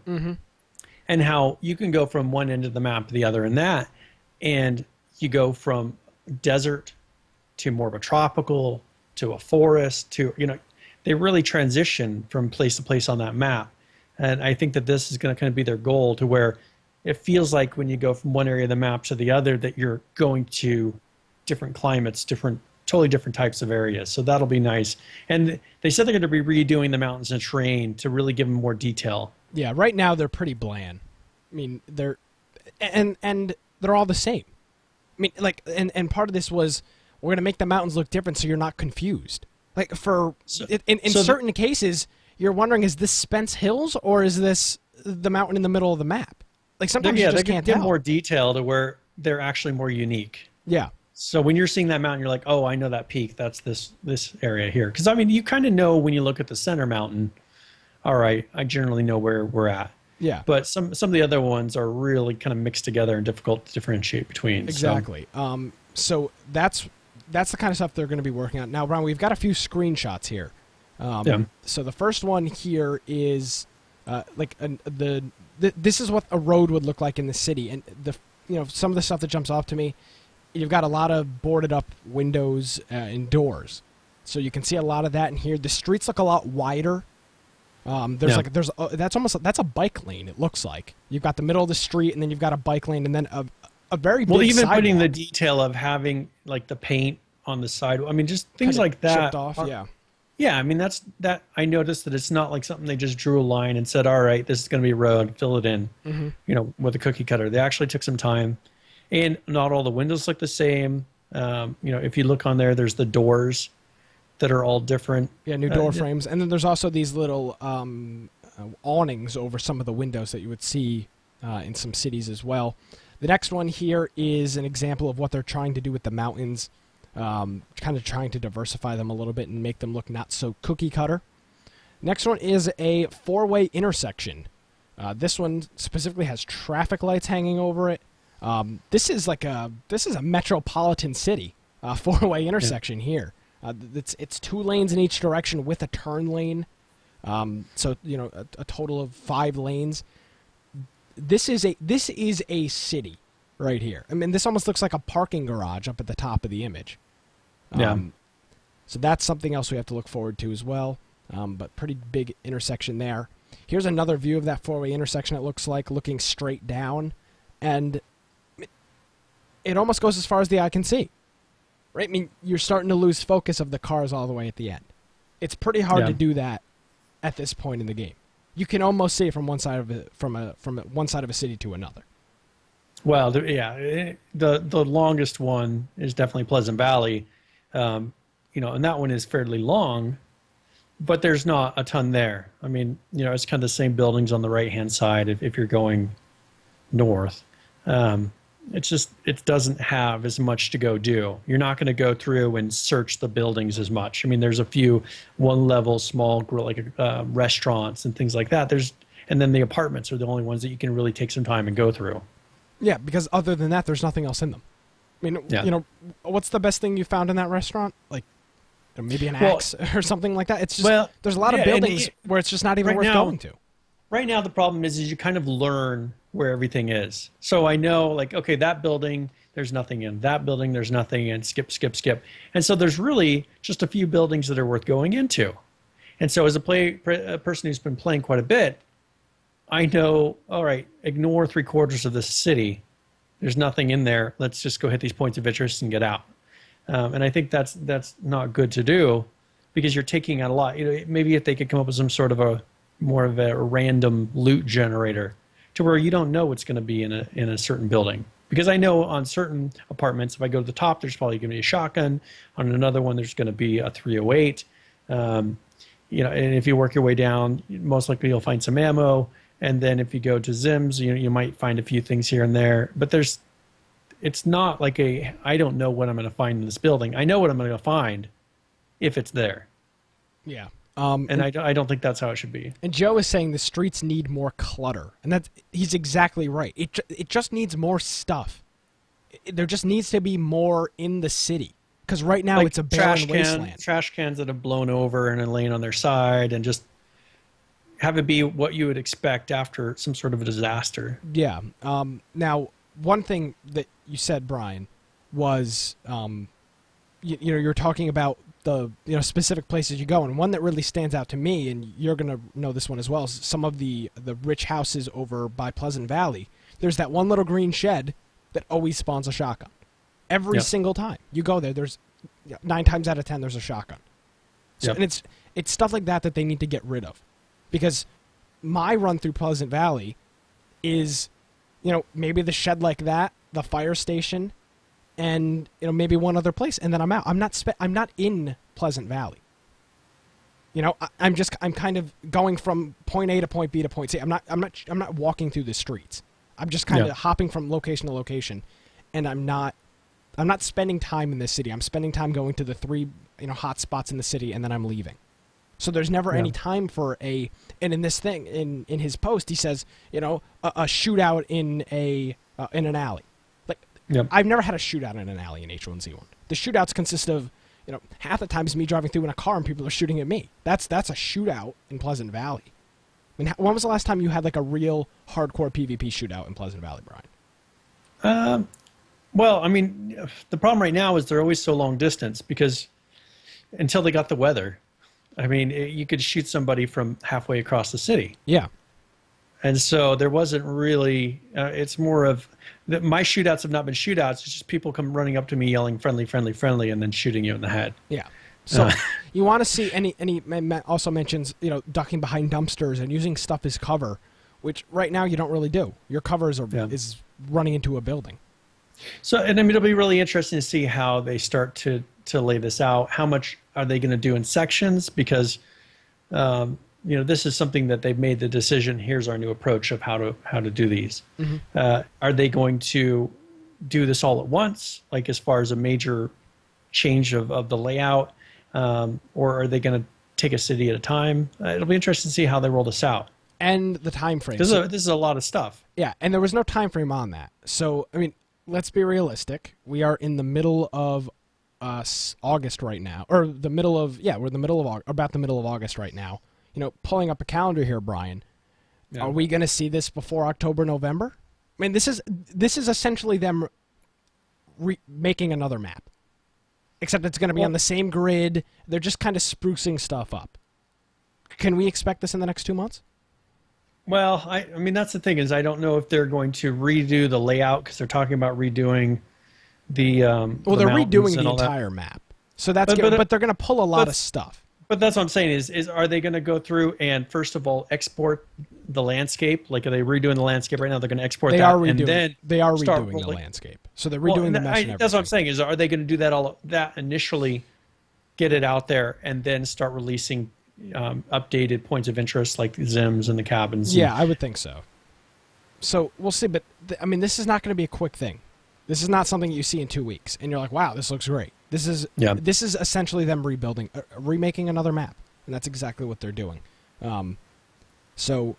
and how you can go from one end of the map to the other and you go from desert to more of a tropical to a forest to, they really transition from place to place on that map. And I think that this is going to kind of be their goal, to where it feels like when you go from one area of the map to the other that you're going to different climates, totally different types of areas. So that'll be nice. And they said they're going to be redoing the mountains and terrain to really give them more detail. Yeah, right now they're pretty bland. I mean, they're all the same. I mean, and part of this was we're going to make the mountains look different so you're not confused. Like in certain cases, you're wondering, is this Spence Hills or is this the mountain in the middle of the map? Like sometimes you just can't get tell. more detail to where they're actually more unique. Yeah. So when you're seeing that mountain, you're like, oh, I know that peak. That's this area here. Because I mean, you kind of know when you look at the center mountain. All right, I generally know where we're at. Yeah. But some of the other ones are really kind of mixed together and difficult to differentiate between. Exactly. So that's the kind of stuff they're going to be working on. Now, Ron, we've got a few screenshots here. So the first one here is this is what a road would look like in the city, and some of the stuff that jumps off to me. You've got a lot of boarded up windows and doors, so you can see a lot of that in here. The streets look a lot wider. That's a bike lane. It looks like you've got the middle of the street, and then you've got a bike lane, and then a very big even sidewalk. Putting the detail of having like the paint on the side. I mean, just things like that. Chipped off, yeah. Yeah, I mean that I noticed that it's not like something they just drew a line and said, all right, this is going to be a road, fill it in, with a cookie cutter. They actually took some time, and not all the windows look the same. If you look on there, there's the doors that are all different. Yeah, new door frames. And then there's also these little awnings over some of the windows that you would see in some cities as well. The next one here is an example of what they're trying to do with the mountains, kind of trying to diversify them a little bit and make them look not so cookie cutter. Next one is a four-way intersection. This one specifically has traffic lights hanging over it. This is a metropolitan city, four-way intersection here. It's 2 lanes in each direction with a turn lane. So a total of 5 lanes. This is a city right here. I mean, this almost looks like a parking garage up at the top of the image. So that's something else we have to look forward to as well. But pretty big intersection there. Here's another view of that 4-way intersection. It looks like looking straight down, and it almost goes as far as the eye can see. Right? I mean, you're starting to lose focus of the cars all the way at the end. It's pretty hard to do that at this point in the game. You can almost see it from one side of one side of a city to another. Well, the longest one is definitely Pleasant Valley, and that one is fairly long, but there's not a ton there. I mean, it's kind of the same buildings on the right-hand side if you're going north. It doesn't have as much to go do. You're not going to go through and search the buildings as much. I mean, there's a few one-level small restaurants and things like that. And then the apartments are the only ones that you can really take some time and go through. Yeah, because other than that, there's nothing else in them. I mean, what's the best thing you found in that restaurant? Like maybe an axe or something like that. It's just there's a lot of buildings where it's just not even worth going to. Right now, the problem is you kind of learn where everything is. So I know, like, okay, that building, there's nothing in. That building, there's nothing in. Skip, skip, skip. And so there's really just a few buildings that are worth going into. And so as a person who's been playing quite a bit, I know, all right, ignore 3/4 of the city. There's nothing in there. Let's just go hit these points of interest and get out. And I think that's not good to do, because you're taking out a lot. Maybe if they could come up with some sort of more of a random loot generator to where you don't know what's going to be in a certain building. Because I know on certain apartments, if I go to the top, there's probably going to be a shotgun. On another one, there's going to be a 308. And if you work your way down, most likely you'll find some ammo. And then if you go to Zims, you might find a few things here and there. But it's not like I don't know what I'm going to find in this building. I know what I'm going to find if it's there. Yeah. And I don't think that's how it should be. And Joe is saying the streets need more clutter, and he's exactly right. It just needs more stuff. There just needs to be more in the city, because right now it's a barren wasteland. Trash cans that have blown over and are laying on their side, and just have it be what you would expect after some sort of a disaster. Yeah. Now, one thing that you said, Brian, was you're talking about the specific places you go, and one that really stands out to me, and you're going to know this one as well, is some of the rich houses over by Pleasant Valley. There's that one little green shed that always spawns a shotgun. Every single time you go there, there's 9 times out of 10 there's a shotgun. So, and it's stuff like that they need to get rid of, because my run through Pleasant Valley is maybe the shed like that, the fire station, and maybe one other place, and then I'm out. I'm not in Pleasant Valley. I'm kind of going from point A to point B to point C. I'm not walking through the streets. I'm just kind of hopping from location to location, and I'm not spending time in this city. I'm spending time going to the 3 hot spots in the city, and then I'm leaving. So there's never any time for and in this thing, in his post, he says, a shootout in an alley. Like, I've never had a shootout in an alley in H1Z1. The shootouts consist of, half the time is me driving through in a car and people are shooting at me. That's a shootout in Pleasant Valley. I mean, when was the last time you had like a real hardcore PvP shootout in Pleasant Valley, Brian? Well, I mean, the problem right now is they're always so long distance because until they got the weather, I mean, you could shoot somebody from halfway across the city. Yeah. And so there wasn't really, it's more of, my shootouts have not been shootouts. It's just people come running up to me yelling friendly, friendly, friendly, and then shooting you in the head. Yeah. So you want to see also mentions, ducking behind dumpsters and using stuff as cover, which right now you don't really do. Your covers is running into a building. So, and I mean, it'll be really interesting to see how they start to lay this out. How much are they going to do in sections? Because, this is something that they've made the decision. Here's our new approach of how to do these. Mm-hmm. Are they going to do this all at once, like as far as a major change of the layout, or are they going to take a city at a time? It'll be interesting to see how they roll this out. And the time frame. This is a lot of stuff. Yeah, and there was no time frame on that. So, I mean, let's be realistic. We are in the middle of August right now, or we're in the middle of about the middle of August right now. Pulling up a calendar here, Brian. Yeah. Are we going to see this before October, November? I mean, this is essentially them making another map, except it's going to be on the same grid. They're just kind of sprucing stuff up. Can we expect this in the next 2 months? Well, I mean, that's the thing is I don't know if they're going to redo the layout because they're talking about redoing the they're redoing the entire map. So that's but they're going to pull a lot of stuff. But that's what I'm saying is are they going to go through and first of all export the landscape? Like, are they redoing the landscape right now? They're going to export they that are redoing, and then they are redoing the landscape. So they're redoing the mesh and everything. That's what I'm saying is are they going to do that initially, get it out there, and then start releasing updated points of interest like the Zims and the cabins? Yeah, I would think so. So we'll see. But I mean, this is not going to be a quick thing. This is not something you see in 2 weeks, and you're like, "Wow, this looks great." This is essentially them remaking another map, and that's exactly what they're doing. But and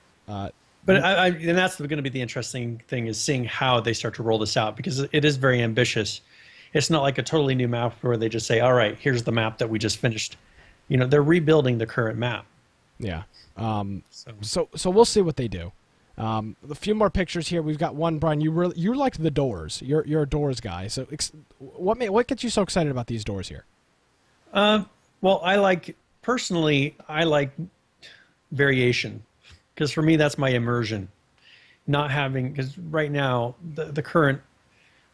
that's going to be the interesting thing is seeing how they start to roll this out because it is very ambitious. It's not like a totally new map where they just say, "All right, here's the map that we just finished." They're rebuilding the current map. Yeah. So we'll see what they do. A few more pictures here. We've got one, Brian. You liked the doors. You're a doors guy. So what gets you so excited about these doors here? Well, I like variation because for me that's my immersion. Not having because right now the current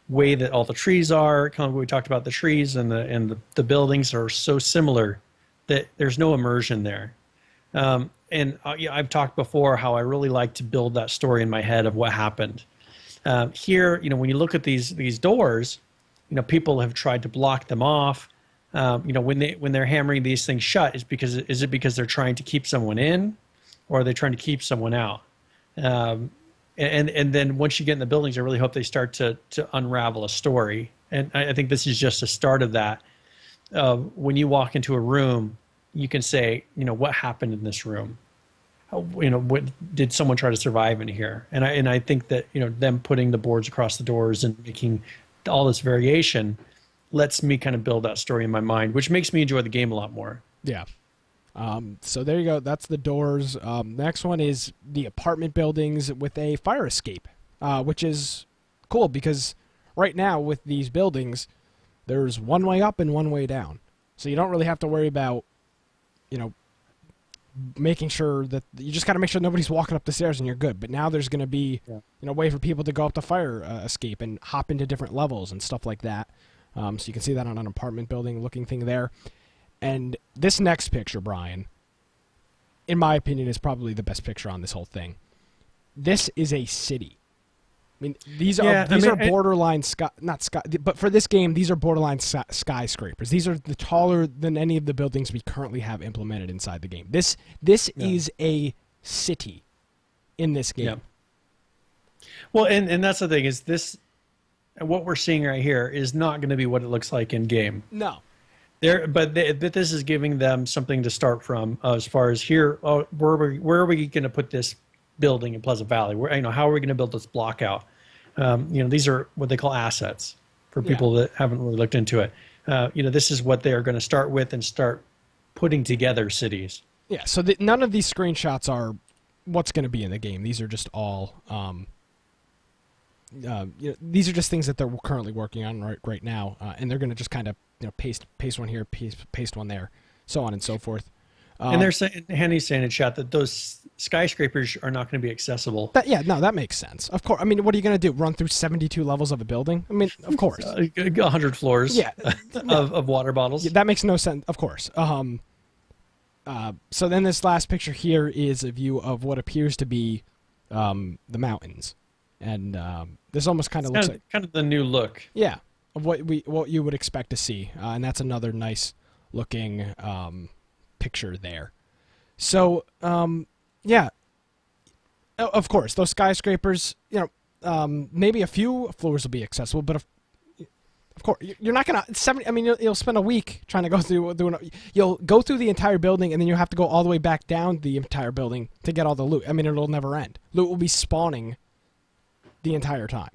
way that all the trees are, kind of we talked about the trees and the buildings are so similar that there's no immersion there. And I've talked before how I really like to build that story in my head of what happened. Here, when you look at these doors, people have tried to block them off. When they're hammering these things shut, is it because they're trying to keep someone in, or are they trying to keep someone out? And then once you get in the buildings, I really hope they start to unravel a story. And I think this is just a start of that. When you walk into a room, you can say, what happened in this room? What did someone try to survive in here? And I think that, them putting the boards across the doors and making all this variation lets me kind of build that story in my mind, which makes me enjoy the game a lot more. Yeah. So there you go. That's the doors. Next one is the apartment buildings with a fire escape, which is cool because right now with these buildings, there's one way up and one way down. So you don't really have to worry about, making sure that you just got to make sure nobody's walking up the stairs and you're good. But now there's going to be, a way for people to go up the fire escape and hop into different levels and stuff like that. So you can see that on an apartment building looking thing there. And this next picture, Brian, in my opinion, is probably the best picture on this whole thing. This is a city. I mean, these are borderline but for this game, these are borderline skyscrapers. These are the taller than any of the buildings we currently have implemented inside the game. This is a city in this game. Well, and that's the thing is this, what we're seeing right here is not going to be what it looks like in game. No. But this is giving them something to start from as far as here. Oh, where are we going to put this building in Pleasant Valley? How are we going to build this block out? These are what they call assets for people that haven't really looked into it. This is what they are going to start with and start putting together cities. Yeah. So none of these screenshots are what's going to be in the game. These are just all. These are just things that they're currently working on right now, and they're going to just kind of paste one here, paste one there, so on and so forth. And they're saying, Henny's saying in chat that those skyscrapers are not going to be accessible. That makes sense. Of course. I mean, what are you going to do? Run through 72 levels of a building? I mean, of course. 100 floors. Of water bottles. Yeah, that makes no sense. Of course. So then this last picture here is a view of what appears to be the mountains, and this almost kind of looks like kind of the new look. Yeah, of what you would expect to see, and that's another nice looking picture there. So of course those skyscrapers, maybe a few floors will be accessible, but of course you're not gonna you'll spend a week trying to go through you'll go through the entire building, and then you'll have to go all the way back down the entire building to get all the loot. I mean, it'll never end. Loot will be spawning the entire time.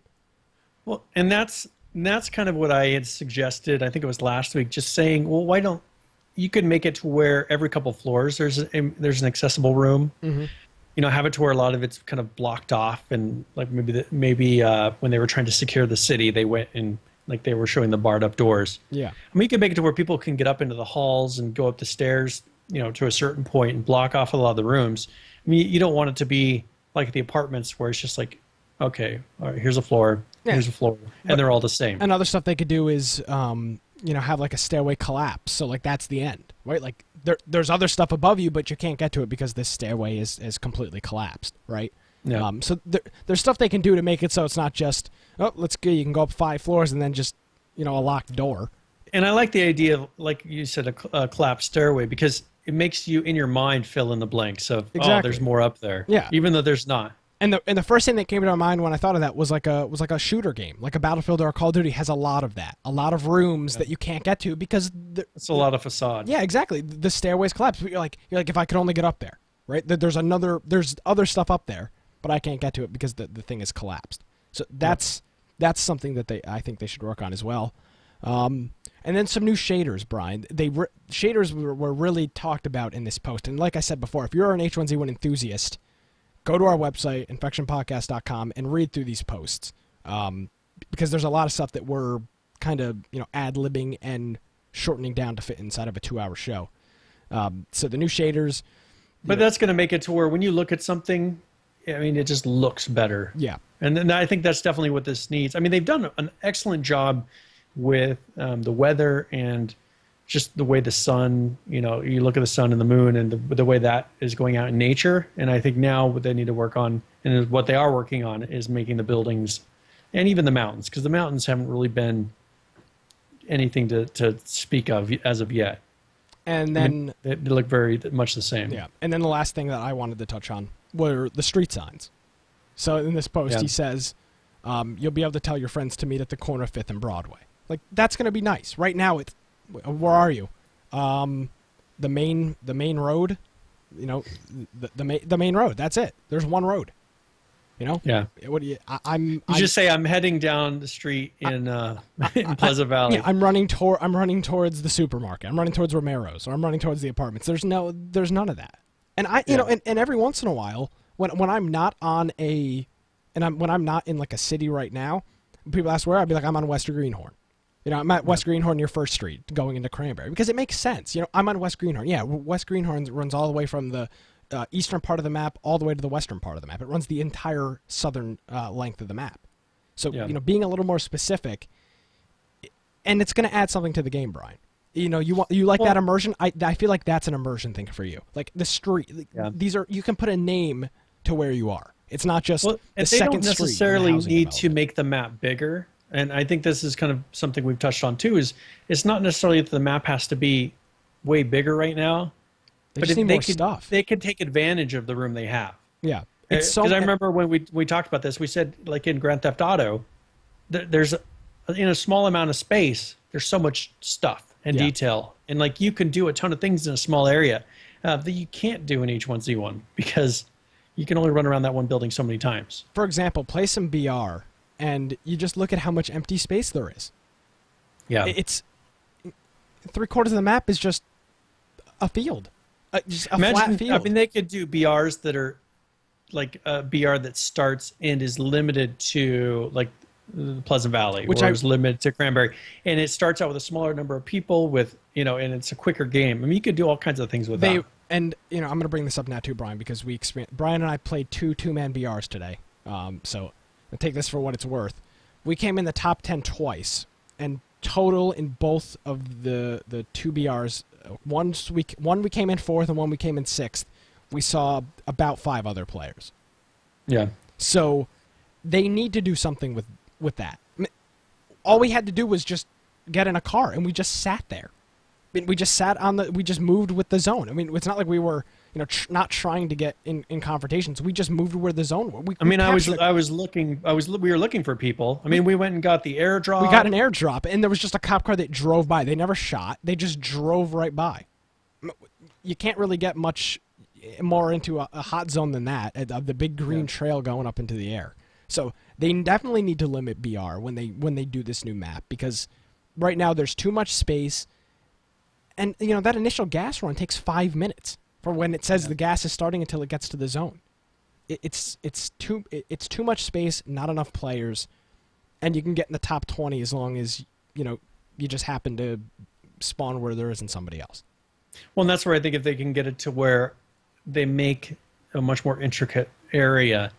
Well, and that's kind of what I had suggested. I think it was last week, just saying, well, why don't you could make it to where every couple floors there's an accessible room. Mm-hmm. Have it to where a lot of it's kind of blocked off, and like maybe when they were trying to secure the city, they went and like they were showing the barred up doors. Yeah, I mean, you can make it to where people can get up into the halls and go up the stairs, to a certain point and block off a lot of the rooms. I mean, you don't want it to be like the apartments where it's just like, okay, all right, here's a floor, here's a floor, and they're all the same. And other stuff they could do is, have like a stairway collapse. So like that's the end, right? Like there's other stuff above you, but you can't get to it because this stairway is completely collapsed, right? Yeah. So there's stuff they can do to make it so it's not just, let's go. You can go up 5 floors and then just, a locked door. And I like the idea of, like you said, a collapsed stairway, because it makes you in your mind fill in the blanks of, exactly. Oh, there's more up there. Yeah. Even though there's not. And the first thing that came to my mind when I thought of that was like a shooter game, like a Battlefield or a Call of Duty has a lot of that, a lot of rooms that you can't get to because it's a lot of facade. Yeah, exactly. The stairways collapse. But you're like if I could only get up there, right? There's other stuff up there, but I can't get to it because the thing is collapsed. So that's something that I think they should work on as well. And then some new shaders, Brian. Shaders were really talked about in this post. And like I said before, if you're an H1Z1 enthusiast, go to our website, infectionpodcast.com, and read through these posts, because there's a lot of stuff that we're kind of ad-libbing and shortening down to fit inside of a 2-hour show. So the new shaders. But that's going to make it to where when you look at something, I mean, it just looks better. Yeah. And then I think that's definitely what this needs. I mean, they've done an excellent job with the weather and just the way the sun, you look at the sun and the moon and the way that is going out in nature. And I think now what they need to work on, and what they are working on, is making the buildings and even the mountains, because the mountains haven't really been anything to speak of as of yet. And then they look very much the same. Yeah. And then the last thing that I wanted to touch on were the street signs. So in this post, he says, you'll be able to tell your friends to meet at the corner of 5th and Broadway. Like, that's going to be nice. Right now, where are you? The main road, the main road. That's it. There's one road. Yeah. What do you? Just say I'm heading down the street in Pleasant Valley. Yeah, I'm running towards the supermarket. I'm running towards Romero's, or I'm running towards the apartments. There's none of that. And and every once in a while, when I'm not on when I'm not in like a city right now, people ask where, I'd be like, I'm on West Greenhorn. I'm at West Greenhorn near First Street going into Cranberry, because it makes sense. I'm on West Greenhorn. Yeah, West Greenhorn runs all the way from the eastern part of the map all the way to the western part of the map. It runs the entire southern length of the map. So, being a little more specific, and it's going to add something to the game, Brian. You like that immersion? I feel like that's an immersion thing for you. Like the street, these are, you can put a name to where you are. It's not just the second street. They don't necessarily need to make the map bigger. And I think this is kind of something we've touched on too, is it's not necessarily that the map has to be way bigger right now. They just need more stuff. They could take advantage of the room they have. Yeah. It's so. Because I remember when we talked about this, we said like in Grand Theft Auto, there's in a small amount of space, there's so much stuff and detail, and like you can do a ton of things in a small area that you can't do in H1Z1 because you can only run around that one building so many times. For example, play some BR, and you just look at how much empty space there is. Yeah, it's 3/4 of the map is just a field, just a flat field. I mean, they could do BRs that are like a BR that starts and is limited to like Pleasant Valley, or is limited to Cranberry, and it starts out with a smaller number of people with, and it's a quicker game. I mean, you could do all kinds of things with that. And I'm going to bring this up now too, Brian, because Brian and I played two-man BRs today. So I'll take this for what it's worth. We came in the top 10 twice, and total in both of the two BRs, one we came in 4th and one we came in 6th. We saw about 5 other players. Yeah. So they need to do something with that. I mean, all we had to do was just get in a car, and we just sat there. I mean, we just sat we just moved with the zone. I mean, it's not like we were, not trying to get in confrontations. We just moved where the zone was. We were looking for people. I mean, we went and got the airdrop. We got an airdrop, and there was just a cop car that drove by. They never shot. They just drove right by. You can't really get much more into a hot zone than that, the big green trail going up into the air. So they definitely need to limit BR when they do this new map, because right now there's too much space. And, that initial gas run takes 5 minutes for when it says the gas is starting until it gets to the zone. It's too much space, not enough players, and you can get in the top 20 as long as, you just happen to spawn where there isn't somebody else. Well, and that's where I think if they can get it to where they make a much more intricate area,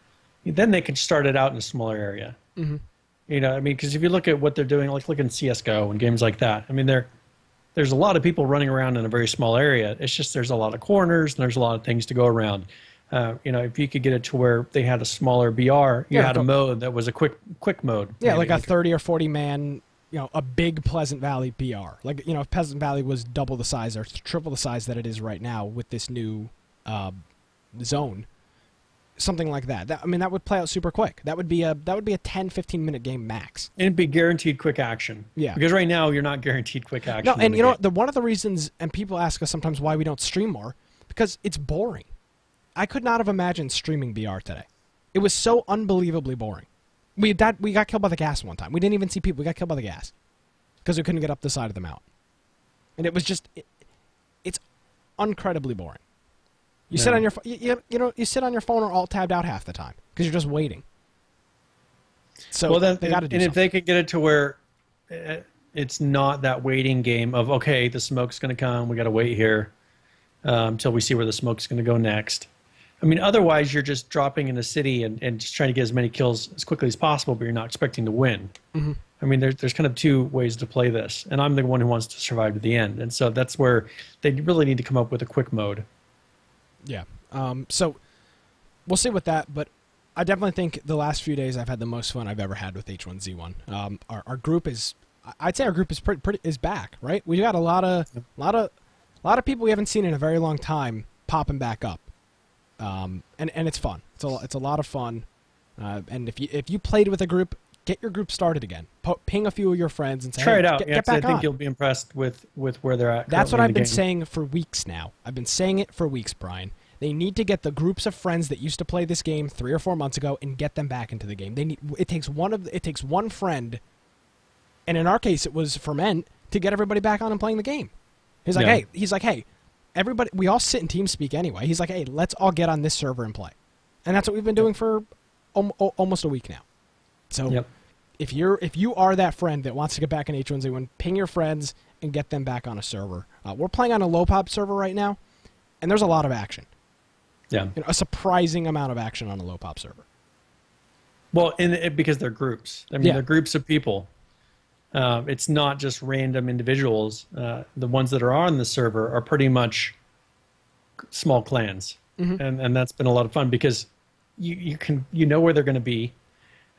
then they can start it out in a smaller area. Mm-hmm. Because if you look at what they're doing, like look in CSGO and games like that, I mean, there's a lot of people running around in a very small area. It's just there's a lot of corners and there's a lot of things to go around. If you could get it to where they had a smaller BR, you had a mode that was a quick mode. Yeah, like a 30 or 40 man, a big Pleasant Valley BR. Like, if Pleasant Valley was double the size or triple the size that it is right now with this new zone, something like that. That would play out super quick. That would be a 10-15 minute game max. And it'd be guaranteed quick action. Yeah. Because right now you're not guaranteed quick action. No, and one of the reasons, and people ask us sometimes why we don't stream more, because it's boring. I could not have imagined streaming BR today. It was so unbelievably boring. We got killed by the gas one time. We didn't even see people. We got killed by the gas because we couldn't get up the side of the mountain. And it was just, it's incredibly boring. You sit on your you sit on your phone or alt tabbed out half the time because you're just waiting. So they got to do something. If they could get it to where it's not that waiting game of, okay, the smoke's going to come, we got to wait here until we see where the smoke's going to go next. I mean, otherwise you're just dropping in a city and just trying to get as many kills as quickly as possible, but you're not expecting to win. Mm-hmm. I mean, there's kind of two ways to play this, and I'm the one who wants to survive to the end, and so that's where they really need to come up with a quick mode. Yeah. So we'll see with that, but I definitely think the last few days I've had the most fun I've ever had with H1Z1. Our group is, I'd say our group is is back, right? We got a lot of people we haven't seen in a very long time popping back up, and it's fun. It's a lot of fun, and if you played with a group, get your group started again. Ping a few of your friends and say, try it out. Get back I think you'll be impressed with where they're at. That's what I've been saying for weeks now. I've been saying it for weeks, Brian. They need to get the groups of friends that used to play this game 3 or 4 months ago and get them back into the game. It takes one friend, and in our case it was Ferment, to get everybody back on and playing the game. He's like, hey, everybody, we all sit in TeamSpeak anyway. He's like, hey, let's all get on this server and play. And that's what we've been doing for almost a week now. So if you are that friend that wants to get back in H1Z1, ping your friends and get them back on a server. We're playing on a low pop server right now, and there's a lot of action. Yeah, a surprising amount of action on a low pop server. Well, because they're groups. I mean, they're groups of people. It's not just random individuals. The ones that are on the server are pretty much small clans, and that's been a lot of fun because you know where they're going to be.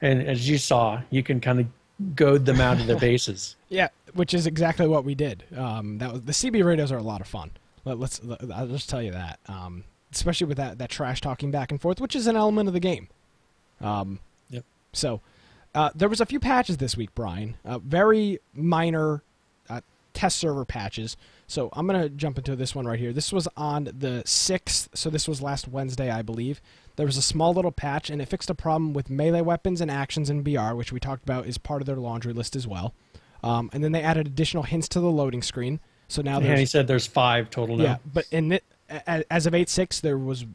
And as you saw, you can kind of goad them out of their bases. Yeah, which is exactly what we did. That was the CB radios are a lot of fun. I'll just tell you that. especially with that trash talking back and forth, which is an element of the game. Yep. So there was a few patches this week, Brian. Very minor test server patches. So I'm going to jump into this one right here. This was on the 6th, so this was last Wednesday, I believe. There was a small little patch, and it fixed a problem with melee weapons and actions in BR, which we talked about is part of their laundry list as well. And then they added additional hints to the loading screen. So now And he said there's 5 total now. Yeah, but as of 8.6, there was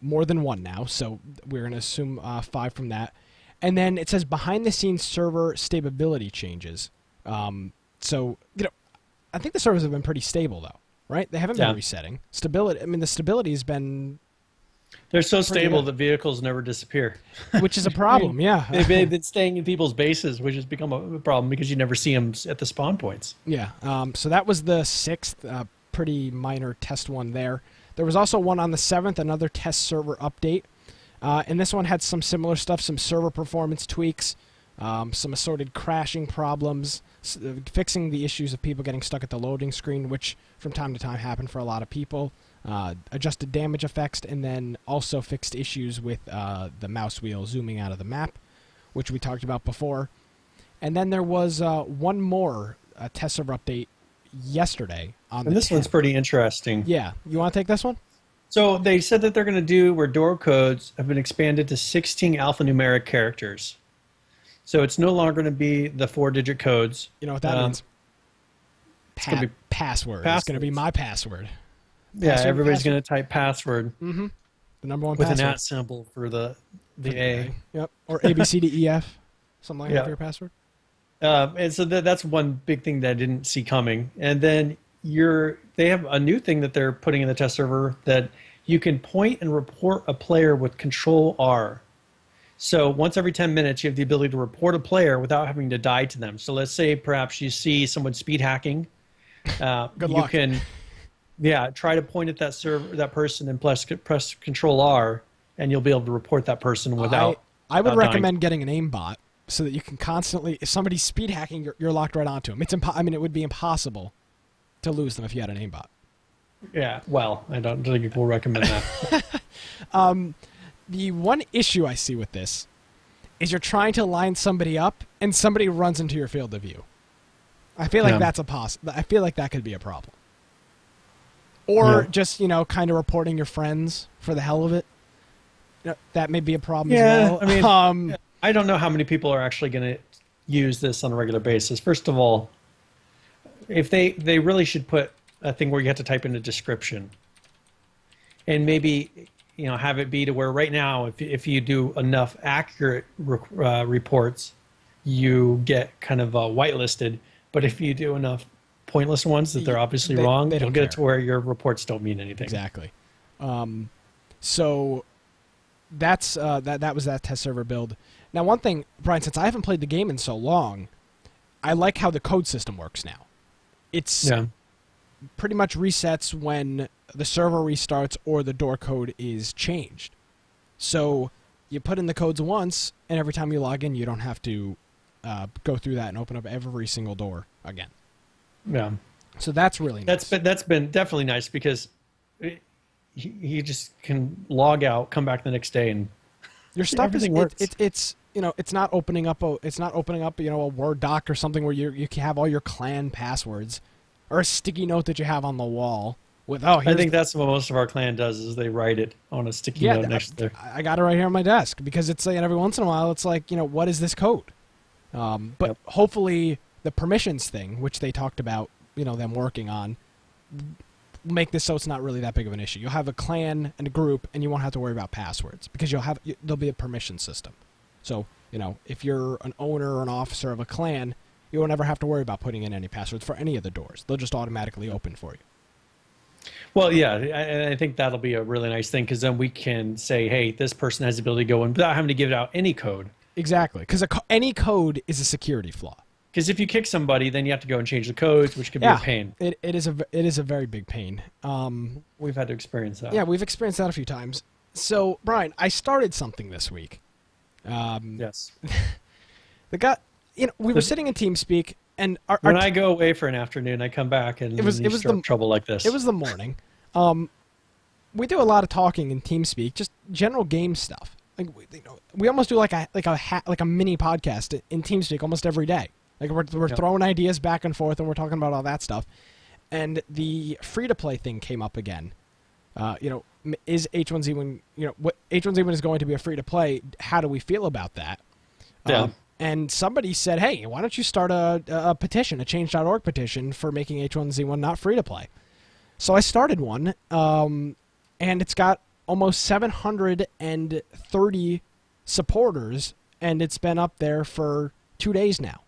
more than 1 now, so we're going to assume 5 from that. And then it says behind-the-scenes server stability changes. So, I think the servers have been pretty stable, though, right? They haven't been resetting. Stability, I mean, the stability has been... They're so stable that vehicles never disappear. Which is a problem, yeah. They've been staying in people's bases, which has become a problem because you never see them at the spawn points. Yeah, so that was the 6th, pretty minor test one there. There was also one on the 7th, another test server update. And this one had some similar stuff, some server performance tweaks, some assorted crashing problems, fixing the issues of people getting stuck at the loading screen, which from time to time happen for a lot of people, adjusted damage effects, and then also fixed issues with the mouse wheel zooming out of the map, which we talked about before. And then there was one more test server update yesterday. And this one's pretty interesting. Yeah. You want to take this one? So they said that they're going to do where door codes have been expanded to 16 alphanumeric characters. So it's no longer going to be the 4-digit codes. You know what that means? Password. It's going to be my password. Yeah, everybody's going to type password. Mm-hmm. The number one with password. an @ symbol for the A. Yep. Or ABCDEF. Something like that for your password. And so that's one big thing that I didn't see coming. And then they have a new thing that they're putting in the test server that you can point and report a player with Control R. So once every 10 minutes, you have the ability to report a player without having to die to them. So let's say perhaps you see someone speed hacking. Good luck. You can, try to point at that person and press Control R, and you'll be able to report that person without. I would recommend getting an aimbot so that you can constantly, if somebody's speed hacking, you're locked right onto them. It would be impossible to lose them if you had an aimbot. Yeah, well, I don't think we'll recommend that. The one issue I see with this is you're trying to line somebody up and somebody runs into your field of view. I feel like I feel like that could be a problem. Or just, kind of reporting your friends for the hell of it. That may be a problem as well. I mean, I don't know how many people are actually going to use this on a regular basis. First of all, if they really should put a thing where you have to type in a description, and maybe have it be to where right now if you do enough accurate reports, you get kind of whitelisted. But if you do enough pointless ones that they're obviously wrong, they you'll don't get care. it to where your reports don't mean anything. Exactly. So that's that was that test server build. Now, one thing, Brian, since I haven't played the game in so long, I like how the code system works now. It's pretty much resets when the server restarts or the door code is changed. So you put in the codes once, and every time you log in, you don't have to go through that and open up every single door again. Yeah. So that's really nice. That's been definitely nice because he just can log out, come back the next day, and your stuff everything works. It's it's not opening up a Word doc or something where you can have all your clan passwords or a sticky note that you have on the wall with I think that's what most of our clan does is they write it on a sticky note next to there. I got it right here on my desk because it's saying every once in a while it's like, what is this code? But hopefully the permissions thing, which they talked about, them working on, make this so it's not really that big of an issue. You'll have a clan and a group, and you won't have to worry about passwords because there'll be a permission system. So, if you're an owner or an officer of a clan, you won't ever have to worry about putting in any passwords for any of the doors. They'll just automatically open for you. Well, yeah, I think that'll be a really nice thing because then we can say, hey, this person has the ability to go in without having to give out any code. Exactly, because any code is a security flaw. Because if you kick somebody, then you have to go and change the codes, which could be a pain. It is a very big pain. We've had to experience that. Yeah, we've experienced that a few times. So, Brian, I started something this week. Yes. We were sitting in TeamSpeak, and when I go away for an afternoon, I come back and it was trouble like this. It was the morning. we do a lot of talking in TeamSpeak, just general game stuff. Like we almost do like a mini podcast in TeamSpeak almost every day. Like we're throwing ideas back and forth, and we're talking about all that stuff. And the free-to-play thing came up again. Is H1Z1, what H1Z1 is going to be a free-to-play? How do we feel about that? Yeah. And somebody said, hey, why don't you start a petition, a change.org petition for making H1Z1 not free-to-play? So I started one, and it's got almost 730 supporters, and it's been up there for 2 days now.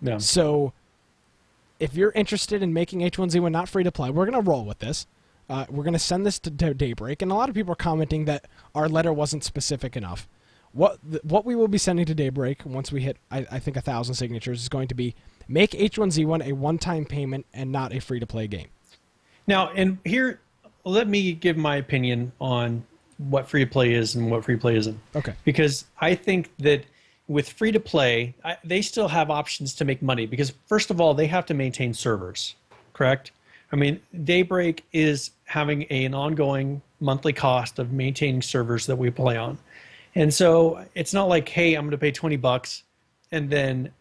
Yeah. So if you're interested in making H1Z1 not free-to-play, we're going to roll with this. We're going to send this to Daybreak, and a lot of people are commenting that our letter wasn't specific enough. What we will be sending to Daybreak once we hit, I think, 1,000 signatures is going to be make H1Z1 a one-time payment and not a free-to-play game. Now, and here, let me give my opinion on what free-to-play is and what free-to-play isn't. Okay. Because I think that with free-to-play, they still have options to make money because, first of all, they have to maintain servers, correct? I mean, Daybreak is having an ongoing monthly cost of maintaining servers that we play on. And so it's not like, hey, I'm going to pay $20 and then,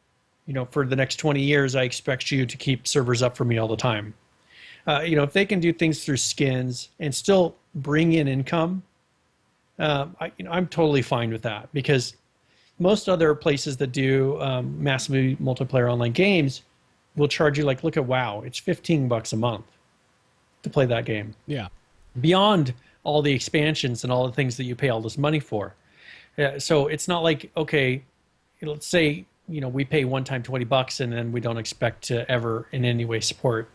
for the next 20 years, I expect you to keep servers up for me all the time. If they can do things through skins and still bring in income, I'm totally fine with that because most other places that do massively multiplayer online games will charge you look at WoW. It's $15 a month to play that game. Yeah. Beyond all the expansions and all the things that you pay all this money for. So it's not like, okay, let's say, we pay one time $20 and then we don't expect to ever in any way support,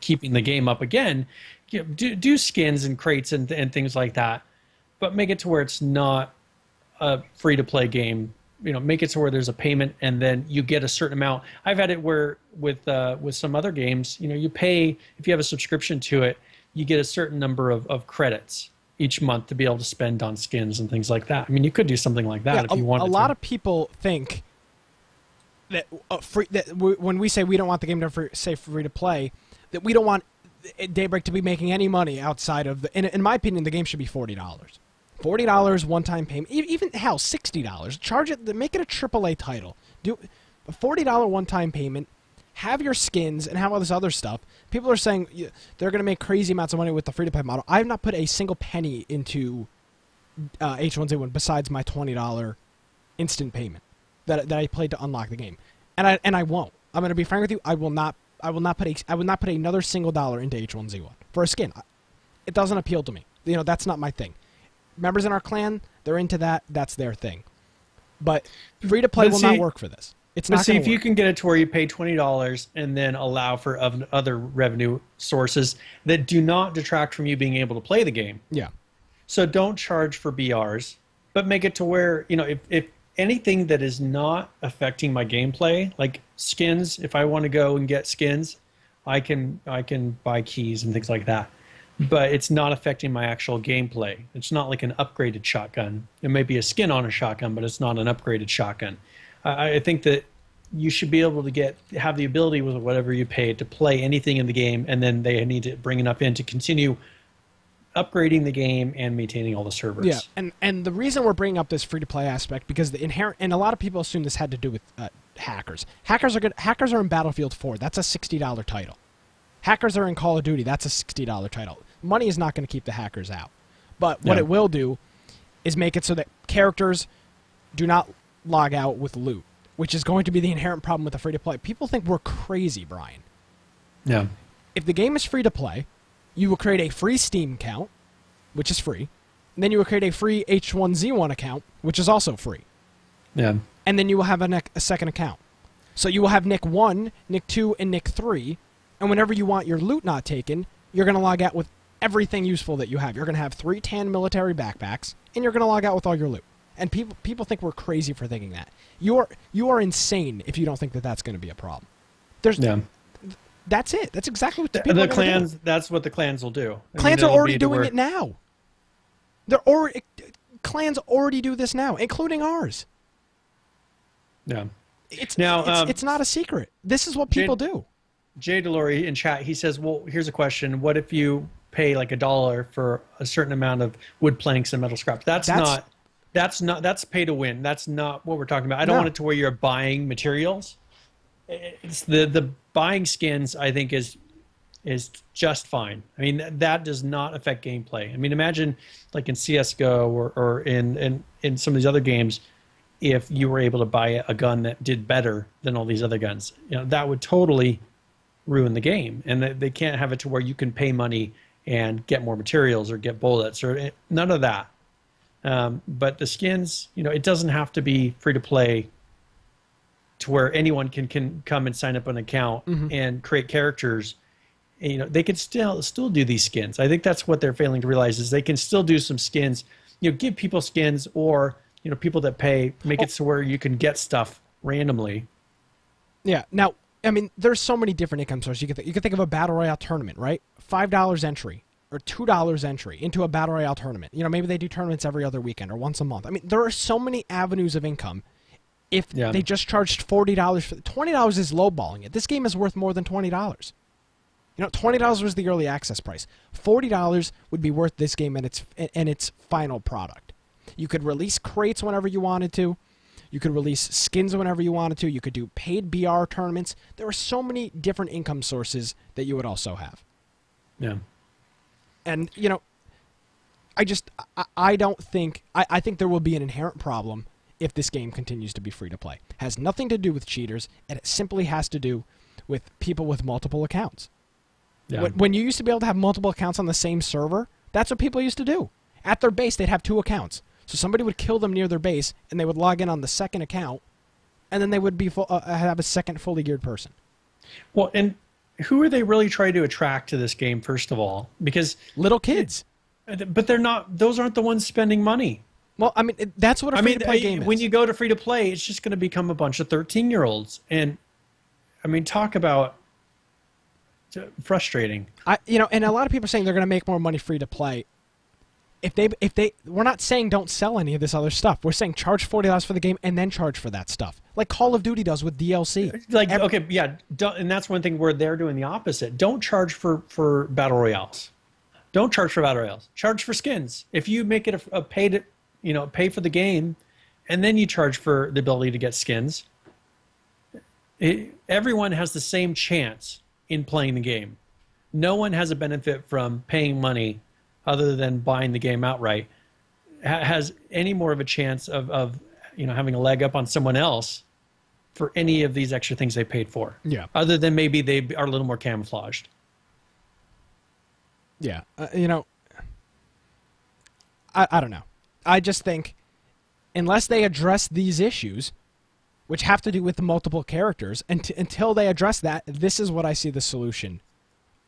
keeping the game up again. Do skins and crates and things like that, but make it to where it's not a free-to-play game. Make it to where there's a payment and then you get a certain amount. I've had it where with some other games, you pay, if you have a subscription to it, you get a certain number of credits each month to be able to spend on skins and things like that. I mean, you could do something like that if you wanted to. A lot of people think that when we say we don't want the game to say free to play, that we don't want Daybreak to be making any money outside of the. In my opinion, the game should be $40. $40 one-time payment, even hell, $60. Charge it, make it a AAA title. Do a $40 one-time payment. Have your skins and have all this other stuff. People are saying they're going to make crazy amounts of money with the free-to-play model. I have not put a single penny into H1Z1 besides my $20 instant payment that I played to unlock the game, and I won't. I'm going to be frank with you. I will not put another single dollar into H1Z1 for a skin. It doesn't appeal to me. That's not my thing. Members in our clan, they're into that. That's their thing. But free-to-play will not work for this. It's not. See, if you can get it to where you pay $20 and then allow for other revenue sources that do not detract from you being able to play the game. Yeah. So don't charge for BRs, but make it to where, if anything that is not affecting my gameplay, like skins, if I want to go and get skins, I can buy keys and things like that. But it's not affecting my actual gameplay. It's not like an upgraded shotgun. It may be a skin on a shotgun, but it's not an upgraded shotgun. I think that you should be able to have the ability with whatever you pay to play anything in the game, and then they need to bring enough in to continue upgrading the game and maintaining all the servers. Yeah, and the reason we're bringing up this free-to-play aspect because the inherent, and a lot of people assume this had to do with hackers. Hackers are good. Hackers are in Battlefield 4. That's a $60 title. Hackers are in Call of Duty. That's a $60 title. Money is not going to keep the hackers out. But what it will do is make it so that characters do not log out with loot, which is going to be the inherent problem with the free-to-play. People think we're crazy, Brian. Yeah. If the game is free-to-play, you will create a free Steam account, which is free, and then you will create a free H1Z1 account, which is also free. Yeah. And then you will have a second account. So you will have Nick 1, Nick 2, and Nick 3, and whenever you want your loot not taken, you're going to log out with everything useful that you have. You're going to have 3 tan military backpacks, and you're going to log out with all your loot. And people think we're crazy for thinking that. You are insane if you don't think that that's going to be a problem. That's it. That's exactly what the clans. Do. That's what the clans will do. Clans are already doing it now. Clans already do this now, including ours. Yeah. It's not a secret. This is what people do. Jay Delory in chat, he says, well, here's a question. What if you pay like $1 for a certain amount of wood planks and metal scraps. That's pay to win. That's not what we're talking about. I don't want it to where you're buying materials. It's the buying skins, I think, is just fine. I mean, that does not affect gameplay. I mean, imagine like in CSGO or in some of these other games, if you were able to buy a gun that did better than all these other guns, that would totally ruin the game. And they can't have it to where you can pay money and get more materials or get bullets or none of that. But the skins, it doesn't have to be free to play to where anyone can come and sign up an account and create characters. They could still do these skins. I think that's what they're failing to realize is they can still do some skins, give people skins or, people that pay, make it so where you can get stuff randomly. Yeah. Now, I mean, there's so many different income sources. You could think of a battle royale tournament, right? $5 entry or $2 entry into a battle royale tournament. Maybe they do tournaments every other weekend or once a month. I mean, there are so many avenues of income. If they just charged $40 for $20 is lowballing it. This game is worth more than $20. $20 was the early access price. $40 would be worth this game and its final product. You could release crates whenever you wanted to. You could release skins whenever you wanted to. You could do paid BR tournaments. There are so many different income sources that you would also have. Yeah. And, I don't think, I think there will be an inherent problem if this game continues to be free to play. It has nothing to do with cheaters, and it simply has to do with people with multiple accounts. Yeah. When you used to be able to have multiple accounts on the same server, that's what people used to do. At their base, they'd have 2 accounts. So somebody would kill them near their base, and they would log in on the second account, and then they would be have a second fully geared person. Well, and who are they really trying to attract to this game, first of all? Because little kids. But they're not. Those aren't the ones spending money. Well, I mean, that's what a free-to-play game is. When you go to free-to-play, it's just going to become a bunch of 13-year-olds. And, I mean, talk about frustrating. And a lot of people are saying they're going to make more money free-to-play. We're not saying don't sell any of this other stuff. We're saying charge $40 for the game and then charge for that stuff, like Call of Duty does with DLC. And that's one thing where they're doing the opposite. Don't charge for battle royales. Don't charge for battle royales. Charge for skins. If you make it a pay for the game, and then you charge for the ability to get skins, everyone has the same chance in playing the game. No one has a benefit from paying money other than buying the game outright, has any more of a chance of having a leg up on someone else for any of these extra things they paid for. Yeah. Other than maybe they are a little more camouflaged. Yeah. I don't know. I just think unless they address these issues, which have to do with the multiple characters, until they address that, this is what I see the solution.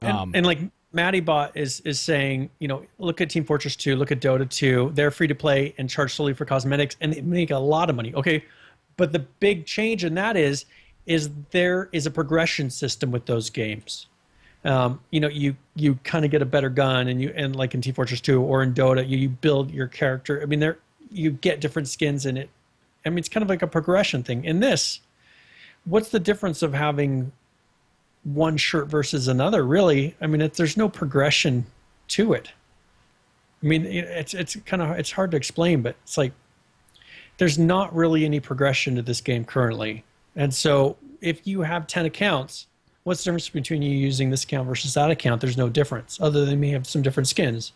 And like MattyBot is saying, look at Team Fortress 2, look at Dota 2. They're free to play and charge solely for cosmetics, and they make a lot of money. Okay, but the big change in that is there is a progression system with those games. You kind of get a better gun, and like in Team Fortress 2 or in Dota, you build your character. I mean, you get different skins in it. I mean, it's kind of like a progression thing. In this, what's the difference of having one shirt versus another? Really, I mean, there's no progression to it. I mean, it's hard to explain, but it's like there's not really any progression to this game currently. And so if you have 10 accounts, what's the difference between you using this account versus that account? There's no difference, other than you have some different skins.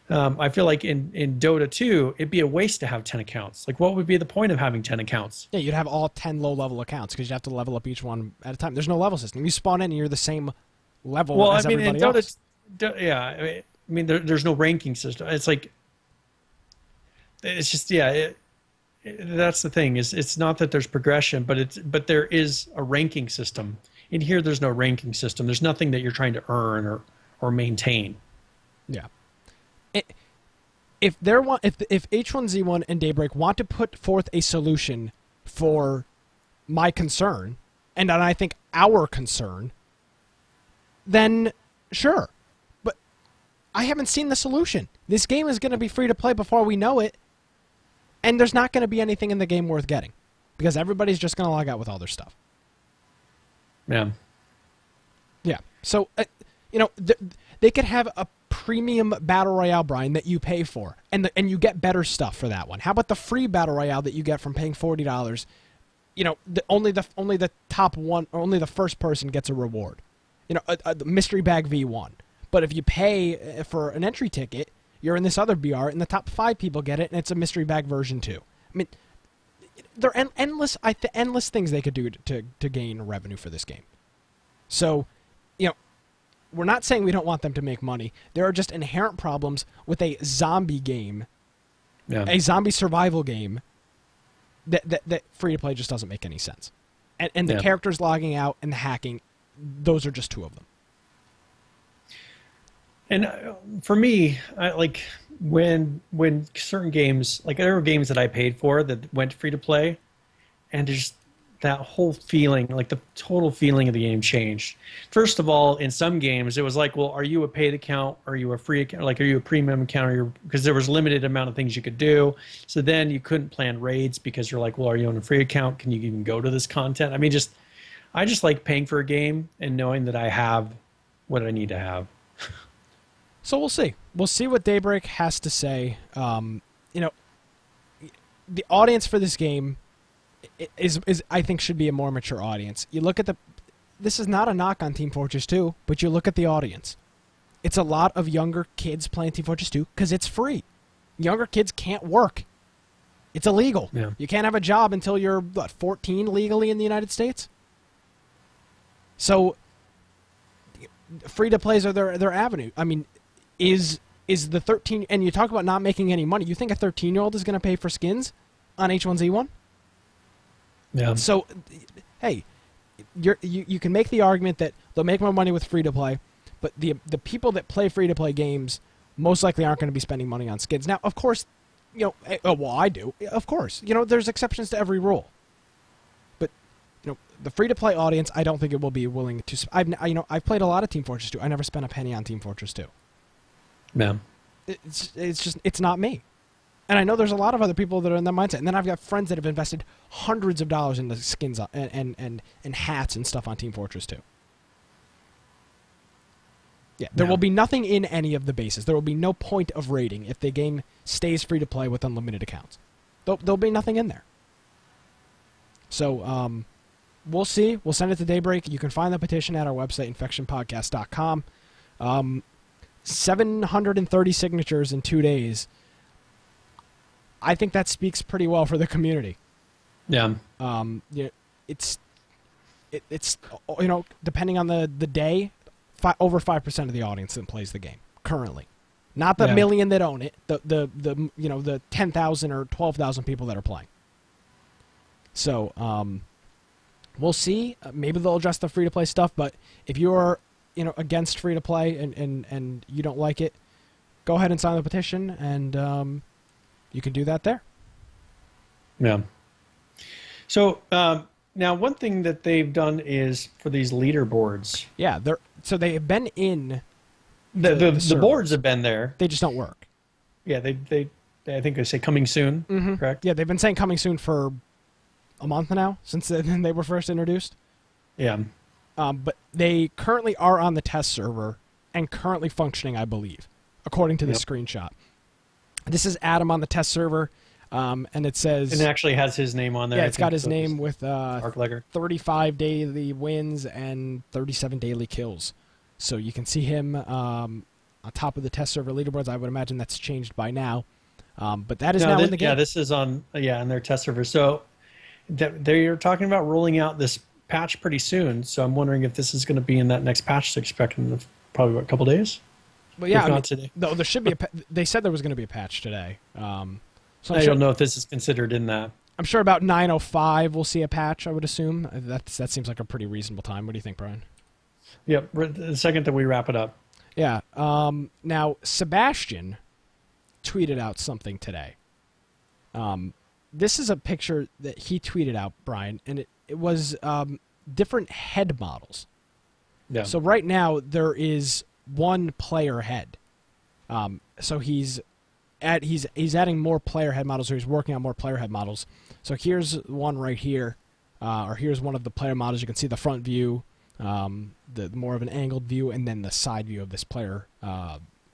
I feel like in Dota 2, it'd be a waste to have 10 accounts. Like, what would be the point of having 10 accounts? Yeah, you'd have all 10 low-level accounts because you have to level up each one at a time. There's no level system. You spawn in and you're the same level as everybody else. I mean, there's no ranking system. It's like, it's just, that's the thing. It's not that there's progression, but there is a ranking system. In here, there's no ranking system. There's nothing that you're trying to earn or maintain. Yeah. If H1Z1 and Daybreak want to put forth a solution for my concern, and I think our concern, then sure. But I haven't seen the solution. This game is going to be free to play before we know it, and there's not going to be anything in the game worth getting because everybody's just going to log out with all their stuff. Yeah. Yeah. So, they could have premium battle royale, Brian, that you pay for, and you get better stuff for that one. How about the free battle royale that you get from paying $40? You know, only the top one, or only the first person gets a reward. You know, a mystery bag V1. But if you pay for an entry ticket, you're in this other BR, and the top 5 people get it, and it's a mystery bag version 2. I mean, there are endless things they could do to gain revenue for this game. So, you know, we're not saying we don't want them to make money. There are just inherent problems with a zombie game, a zombie survival game, that free-to-play just doesn't make any sense. And the characters logging out and the hacking, those are just 2 of them. And for me, like when certain games, like there were games that I paid for that went free to play, and just that whole feeling, like the total feeling of the game changed. First of all, in some games, it was like, well, are you a paid account? Are you a free account? Like, are you a premium account? Because there was limited amount of things you could do. So then you couldn't plan raids because you're like, well, are you on a free account? Can you even go to this content? I mean, I just like paying for a game and knowing that I have what I need to have. So we'll see. We'll see what Daybreak has to say. You know, the audience for this game is I think should be a more mature audience. You look at this is not a knock on Team Fortress 2, but you look at the audience. It's a lot of younger kids playing Team Fortress 2 because it's free. Younger kids can't work. It's illegal. Yeah. You can't have a job until you're 14 legally in the United States. So free to plays are their avenue. I mean, is the 13, and you talk about not making any money. You think a 13-year-old is going to pay for skins on H1Z1? Yeah. So, hey, you can make the argument that they'll make more money with free to play, but the people that play free to play games most likely aren't going to be spending money on skins. Now, of course, you know, well, I do. Of course, you know, there's exceptions to every rule. But you know, the free to play audience, I don't think it will be willing to. I've played a lot of Team Fortress 2. I never spent a penny on Team Fortress 2. Yeah. It's not me. And I know there's a lot of other people that are in that mindset. And then I've got friends that have invested hundreds of dollars into skins and hats and stuff on Team Fortress 2. Yeah, there will be nothing in any of the bases. There will be no point of rating if the game stays free to play with unlimited accounts. There'll be nothing in there. So we'll see. We'll send it to Daybreak. You can find the petition at our website, infectionpodcast.com. 730 signatures in 2 days. I think that speaks pretty well for the community. Yeah. It's you know, depending on the day, over 5% of the audience that plays the game currently. Not the million that own it. The you know, the 10,000 or 12,000 people that are playing. So we'll see. Maybe they'll address the free to play stuff. But if you're against free to play and you don't like it, go ahead and sign the petition, and you can do that there. Yeah. So now one thing that they've done is for these leaderboards. Yeah, they've been in the boards have been there. They just don't work. Yeah, they I think they say coming soon. Mm-hmm. Correct. Yeah, they've been saying coming soon for a month now since they were first introduced. Yeah. But they currently are on the test server and currently functioning, I believe, according to the screenshot. This is Adam on the test server, and it says... It actually has his name on there. Yeah, it's got his name with 35 daily wins and 37 daily kills. So you can see him on top of the test server leaderboards. I would imagine that's changed by now. But that is now in the game. Yeah, this is on their test server. So they're talking about rolling out this patch pretty soon. So I'm wondering if this is going to be in that next patch to expect in probably a couple days. But yeah, not today. No, there should be they said there was going to be a patch today. So I don't know if this is considered in that. I'm sure about 9:05 we'll see a patch, I would assume. That seems like a pretty reasonable time. What do you think, Brian? Yep, the second that we wrap it up. Yeah. Now, Sebastian tweeted out something today. This is a picture that he tweeted out, Brian, and it was different head models. Yeah. So right now there is one player head. So he's adding more player head models, or he's working on more player head models. So here's one right here, or here's one of the player models. You can see the front view, the more of an angled view, and then the side view of this player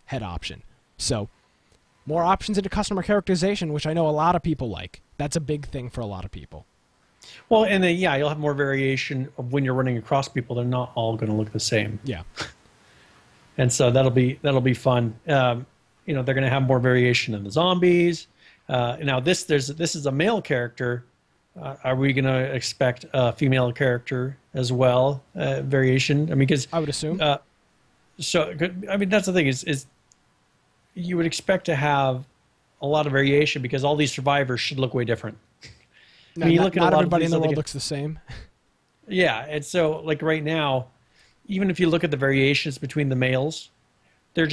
head option. So more options into customer characterization, which I know a lot of people like. That's a big thing for a lot of people. Well, and then, yeah, you'll have more variation of when you're running across people. They're not all going to look the same. Yeah. And so that'll be fun. They're going to have more variation in the zombies. Now this is a male character. Are we going to expect a female character as well? Variation? I mean, because I would assume. So I mean, that's the thing is you would expect to have a lot of variation because all these survivors should look way different. No, not everybody in the world looks the same. Yeah, and so like right now, even if you look at the variations between the males, their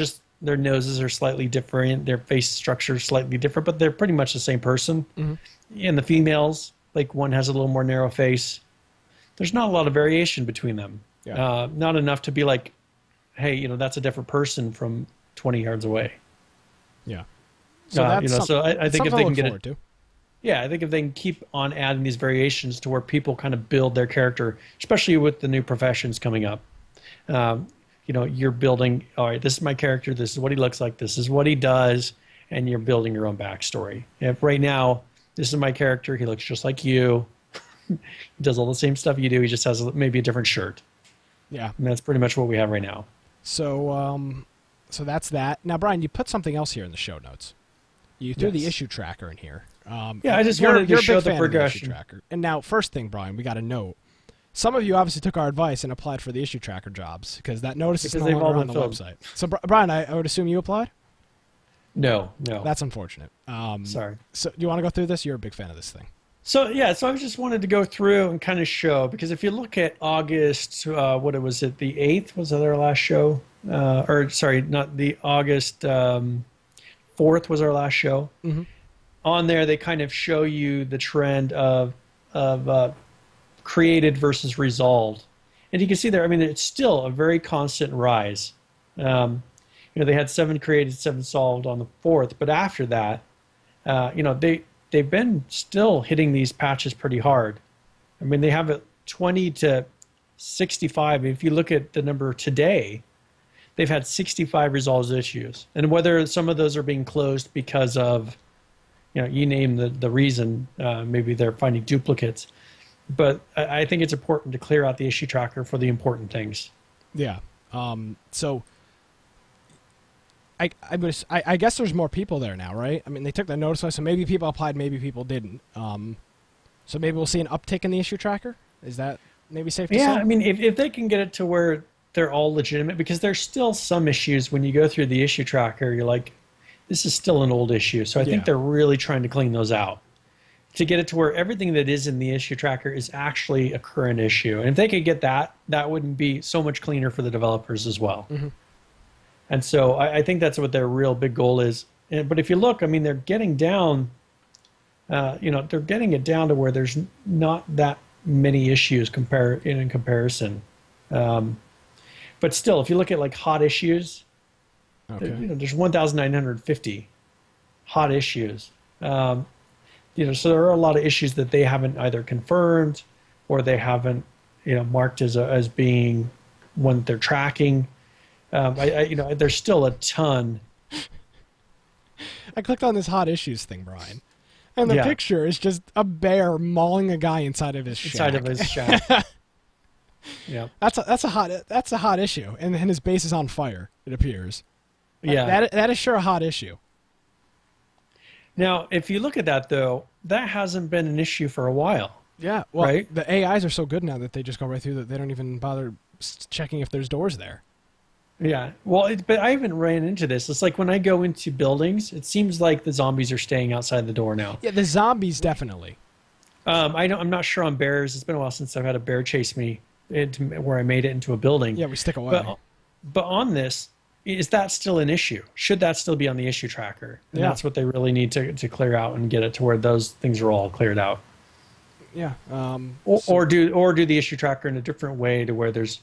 noses are slightly different, their face structure is slightly different, but they're pretty much the same person. Mm-hmm. And the females, like one has a little more narrow face. There's not a lot of variation between them. Yeah. Not enough to be like, hey, that's a different person from 20 yards away. Yeah. So that's so I think if they can get it. To. Yeah, I think if they can keep on adding these variations to where people kind of build their character, especially with the new professions coming up. You're building, all right, this is my character, this is what he looks like, this is what he does, and you're building your own backstory. If right now, this is my character, he looks just like you, he does all the same stuff you do, he just has maybe a different shirt. Yeah. And that's pretty much what we have right now. So that's that. Now, Brian, you put something else here in the show notes. You threw the issue tracker in here. I just wanted to show the progression. Tracker. And now, first thing, Brian, we got to note. Some of you obviously took our advice and applied for the issue tracker jobs because that notice is no longer on the website. So, Brian, I would assume you applied? No. That's unfortunate. Sorry. So, do you want to go through this? You're a big fan of this thing. So I just wanted to go through and kind of show, because if you look at August, the 8th was our last show? Not the August 4th was our last show. Mm-hmm. On there, they kind of show you the trend of created versus resolved. And you can see there, I mean, it's still a very constant rise. They had 7 created, 7 solved on the 4th, but after that, they've been still hitting these patches pretty hard. I mean, they have it 20 to 65. If you look at the number today, they've had 65 resolved issues. And whether some of those are being closed because of, you name the reason, maybe they're finding duplicates. But I think it's important to clear out the issue tracker for the important things. Yeah. So I guess there's more people there now, right? I mean, they took the notice, so maybe people applied, maybe people didn't. So maybe we'll see an uptick in the issue tracker? Is that maybe safe to say? Yeah, I mean, if they can get it to where they're all legitimate, because there's still some issues when you go through the issue tracker, you're like, this is still an old issue. So I think they're really trying to clean those out to get it to where everything that is in the issue tracker is actually a current issue. And if they could get that, that would be so much cleaner for the developers as well. Mm-hmm. And so I think that's what their real big goal is. But if you look, I mean, they're getting down, they're getting it down to where there's not that many issues in comparison. But still, if you look at like hot issues, there's 1,950 hot issues. So there are a lot of issues that they haven't either confirmed or they haven't, marked as being one that they're tracking. There's still a ton. I clicked on this hot issues thing, Brian, and the picture is just a bear mauling a guy inside of his shack. Yeah, that's a hot issue, and his base is on fire. It appears. Yeah, that is sure a hot issue. Now, if you look at that though, that hasn't been an issue for a while. Yeah, well, right? The AIs are so good now that they just go right through that. They don't even bother checking if there's doors there. Yeah, well, but I haven't ran into this. It's like when I go into buildings, it seems like the zombies are staying outside the door now. Yeah, the zombies definitely. I'm not sure on bears. It's been a while since I've had a bear chase me into where I made it into a building. Yeah, we stick away. But on this, is that still an issue? Should that still be on the issue tracker? And that's what they really need to clear out and get it to where those things are all cleared out. Yeah. Or do the issue tracker in a different way to where there's,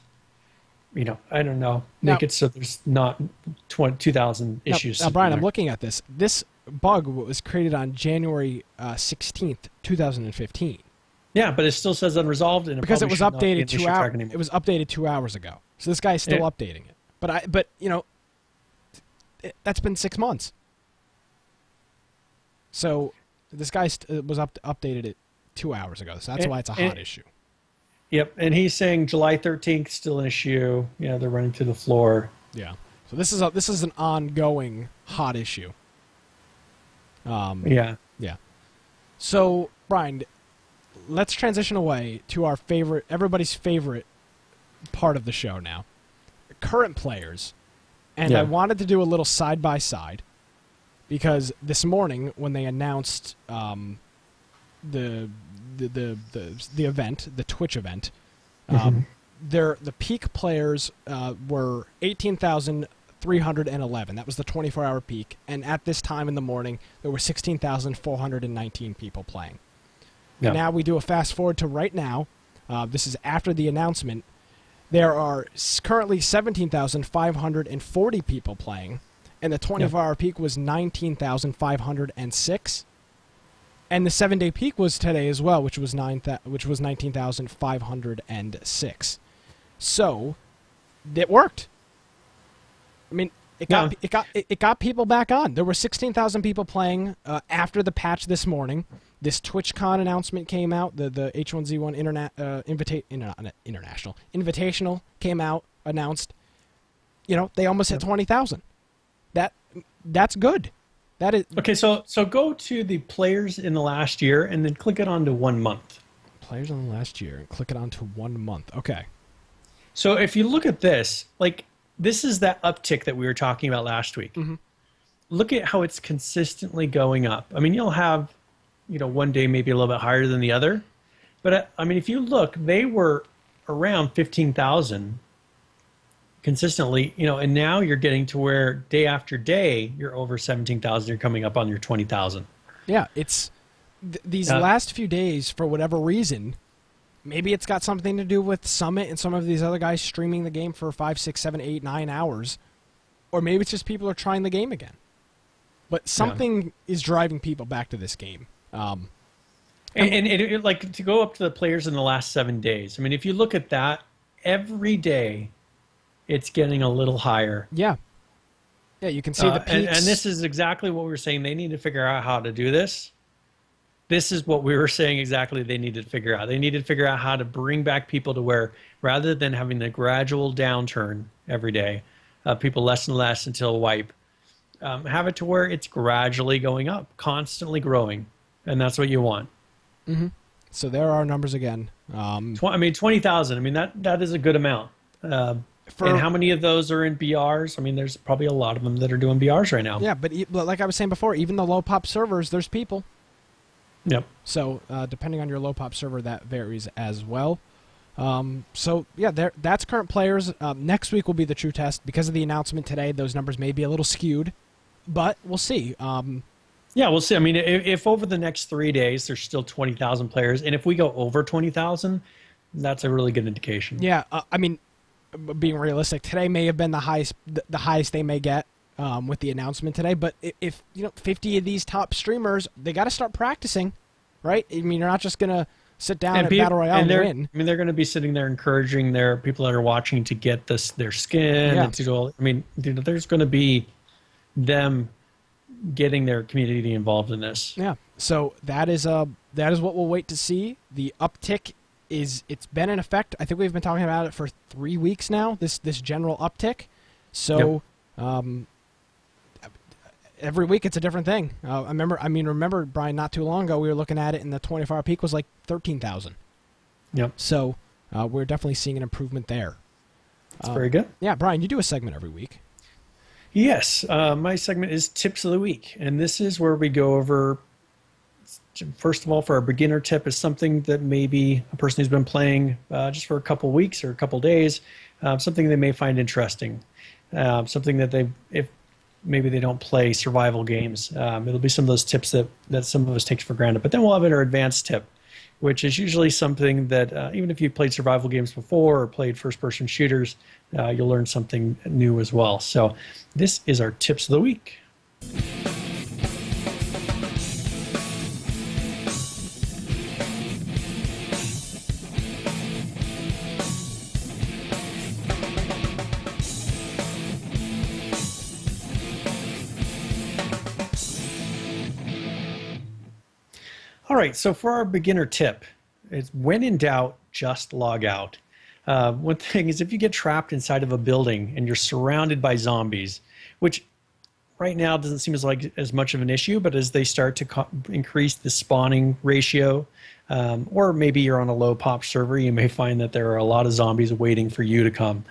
I don't know, make it so there's not 2,000 issues. Now, Brian, I'm looking at this. This bug was created on January 16th, 2015. Yeah, but it still says unresolved, and because it was updated 2 hours. It was updated 2 hours ago. So this guy's still updating it. But that's been 6 months. So this guy was updated it 2 hours ago. So that's why it's a hot issue. Yep, and he's saying July 13th still an issue. Yeah, they're running through the floor. Yeah. So this is an ongoing hot issue. Yeah. Yeah. So Brian, let's transition away to our everybody's favorite part of the show now, current players. And I wanted to do a little side by side because this morning when they announced the event, the Twitch event, the peak players were 18,311. That was the 24-hour peak, and at this time in the morning, there were 16,419 people playing. Yeah. Now we do a fast forward to right now. This is after the announcement. There are currently 17,540 people playing, and the 24-hour peak was 19,506. And the 7-day peak was today as well, which was 19,506. So it worked. I mean, it got people back on. There were 16,000 people playing after the patch this morning. This TwitchCon announcement came out. The H1Z1 Invitational came out, announced. You know, they almost hit 20,000. That's good. That is okay. So go to the players in the last year and then click it onto 1 month. Players in the last year and click it onto 1 month. Okay. So if you look at this, like this is that uptick that we were talking about last week. Look at how it's consistently going up. I mean, you'll have, one day maybe a little bit higher than the other, but I mean, if you look, they were around 15,000 consistently, and now you're getting to where day after day you're over 17,000. You're coming up on your 20,000. Yeah, it's these last few days for whatever reason. Maybe it's got something to do with Summit and some of these other guys streaming the game for 5, 6, 7, 8, 9 hours, or maybe it's just people are trying the game again. But something is driving people back to this game. And like to go up to the players in the last 7 days. I mean, if you look at that, every day it's getting a little higher. Yeah. Yeah, you can see the peaks. And this is exactly what we were saying. They need to figure out how to do this. This is what we were saying exactly they needed to figure out. They needed to figure out how to bring back people to where, rather than having the gradual downturn every day, people less and less until wipe, have it to where it's gradually going up, constantly growing. And that's what you want. So there are numbers again. 20,000. I mean, that is a good amount. And how many of those are in BRs? I mean, there's probably a lot of them that are doing BRs right now. Yeah, but like I was saying before, even the low pop servers, there's people. Yep. So depending on your low pop server, that varies as well. So yeah, that's current players. Next week will be the true test. Because of the announcement today, those numbers may be a little skewed, but we'll see. Yeah, we'll see. I mean, if over the next 3 days there's still 20,000 players, and if we go over 20,000, that's a really good indication. Yeah, I mean, being realistic, today may have been the highest they may get with the announcement today. But if 50 of these top streamers, they got to start practicing, right? I mean, you're not just gonna sit down at Battle Royale and win. I mean, they're going to be sitting there encouraging their people that are watching to get their skin and to go. I mean, there's going to be them getting their community involved in this. Yeah. So that is what we'll wait to see. The uptick it's been in effect. I think we've been talking about it for 3 weeks now. This general uptick. So every week it's a different thing. Remember Brian, not too long ago we were looking at it and the 24-hour peak was like 13,000. Yep. So we're definitely seeing an improvement there. That's very good. Yeah, Brian, you do a segment every week. Yes, my segment is Tips of the Week, and this is where we go over, first of all, for a beginner tip is something that maybe a person who's been playing just for a couple weeks or a couple days, something they may find interesting, something that if maybe they don't play survival games. It'll be some of those tips that some of us take for granted. But then we'll have our advanced tip, which is usually something that even if you've played survival games before or played first-person shooters, you'll learn something new as well. So this is our Tips of the Week. All right, so for our beginner tip, it's when in doubt, just log out. One thing is if you get trapped inside of a building and you're surrounded by zombies, which right now doesn't seem as much of an issue, but as they start to increase the spawning ratio, or maybe you're on a low pop server, you may find that there are a lot of zombies waiting for you to come.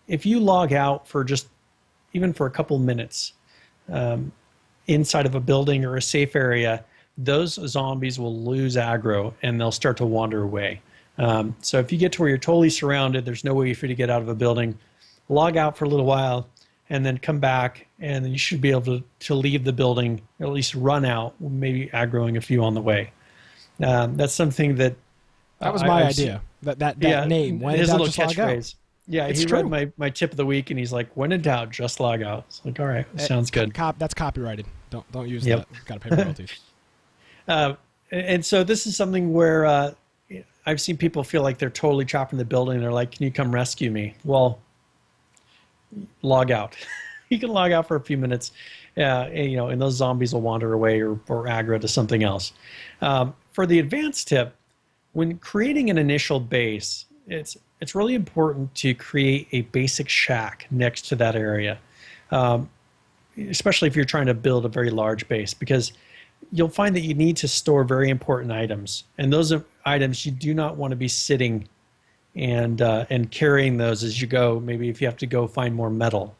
If you log out for even for a couple minutes inside of a building or a safe area, those zombies will lose aggro and they'll start to wander away. So if you get to where you're totally surrounded, there's no way for you to get out of a building, log out for a little while and then come back, and then you should be able to leave the building, or at least run out, maybe aggroing a few on the way. That's something that was my idea. That name. When his in doubt, little just log out. catchphrase. Yeah, It's he true. read my tip of the week, and he's like, "When in doubt, just log out." It's like, all right, sounds good. That's copyrighted. Don't use Yep. that. Got to pay royalties. And so this is something where I've seen people feel like they're totally trapped in the building. They're like, "Can you come rescue me?" Well, log out. You can log out for a few minutes, and those zombies will wander away or aggro to something else. For the advanced tip, when creating an initial base, it's really important to create a basic shack next to that area, especially if you're trying to build a very large base, because you'll find that you need to store very important items, and those are items you do not want to be sitting and carrying those as you go. Maybe if you have to go find more metal,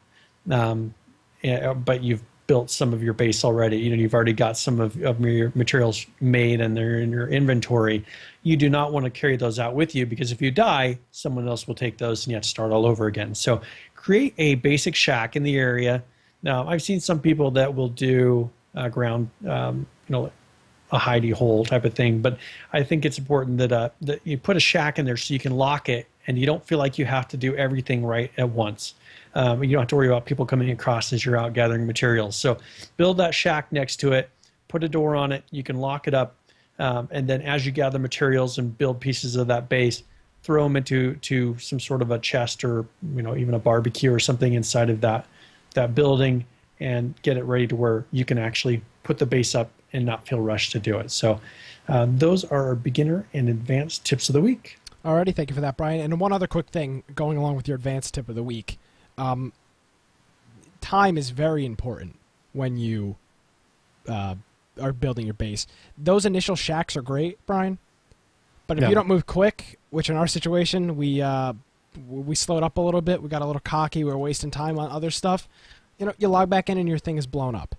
but you've built some of your base already. You've already got some of your materials made and they're in your inventory. You do not want to carry those out with you, because if you die, someone else will take those and you have to start all over again. So create a basic shack in the area. Now, I've seen some people that will do ground, a hidey hole type of thing, but I think it's important that you put a shack in there so you can lock it and you don't feel like you have to do everything right at once. You don't have to worry about people coming across as you're out gathering materials. So build that shack next to it, put a door on it, you can lock it up, and then as you gather materials and build pieces of that base, throw them into some sort of a chest or even a barbecue or something inside of that building, and get it ready to where you can actually put the base up and not feel rushed to do it. So those are our beginner and advanced tips of the week. Alrighty, thank you for that, Brian. And one other quick thing going along with your advanced tip of the week. Time is very important when you are building your base. Those initial shacks are great, Brian, but if you don't move quick, which in our situation, we slowed up a little bit, we got a little cocky, we were wasting time on other stuff, you log back in and your thing is blown up.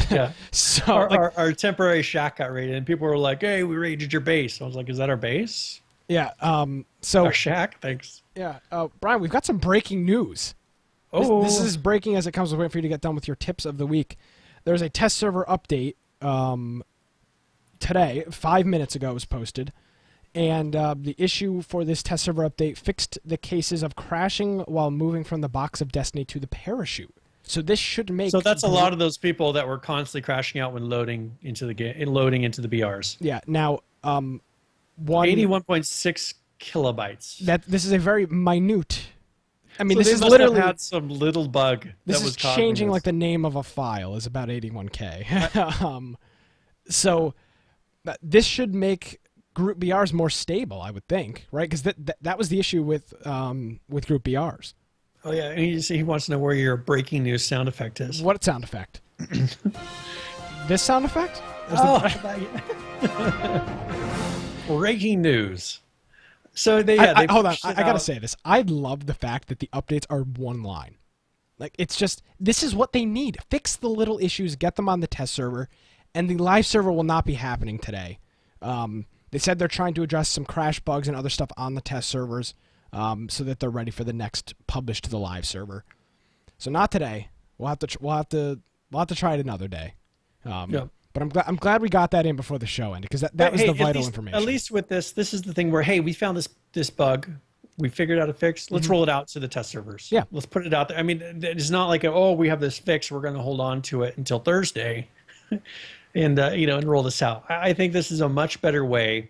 Yeah. So our temporary shack got raided, and people were like, "Hey, we raided your base." I was like, "Is that our base?" Yeah. So our shack. Thanks. Yeah. Brian, we've got some breaking news. Oh, this is breaking as it comes. We're waiting for you to get done with your tips of the week. There's a test server update today. 5 minutes ago it was posted, and the issue for this test server update fixed the cases of crashing while moving from the box of Destiny to the parachute. So this should make. So that's a lot of those people that were constantly crashing out when loading into the game, loading into the BRs. Yeah. Now, 81.6 kilobytes. This is a very minute. I mean, so this they is must literally have had some little bug. This that was is changing this. like the name of a file is about 81K. So this should make group BRs more stable, I would think, right? Because that was the issue with group BRs. Oh yeah, and he wants to know where your breaking news sound effect is. What sound effect? This sound effect? Breaking news. So hold on. I gotta say this. I love the fact that the updates are one line. Like, it's just, this is what they need. Fix the little issues, get them on the test server, and the live server will not be happening today. They said they're trying to address some crash bugs and other stuff on the test servers, so that they're ready for the next publish to the live server. So not today. We'll have to try it another day. Yep. But I'm glad we got that in before the show ended, because that was the vital information. At least with this is the thing where, hey, we found this bug, we figured out a fix. Let's roll it out to the test servers. Yeah, let's put it out there. I mean, it's not like we have this fix, we're going to hold on to it until Thursday, and roll this out. I think this is a much better way,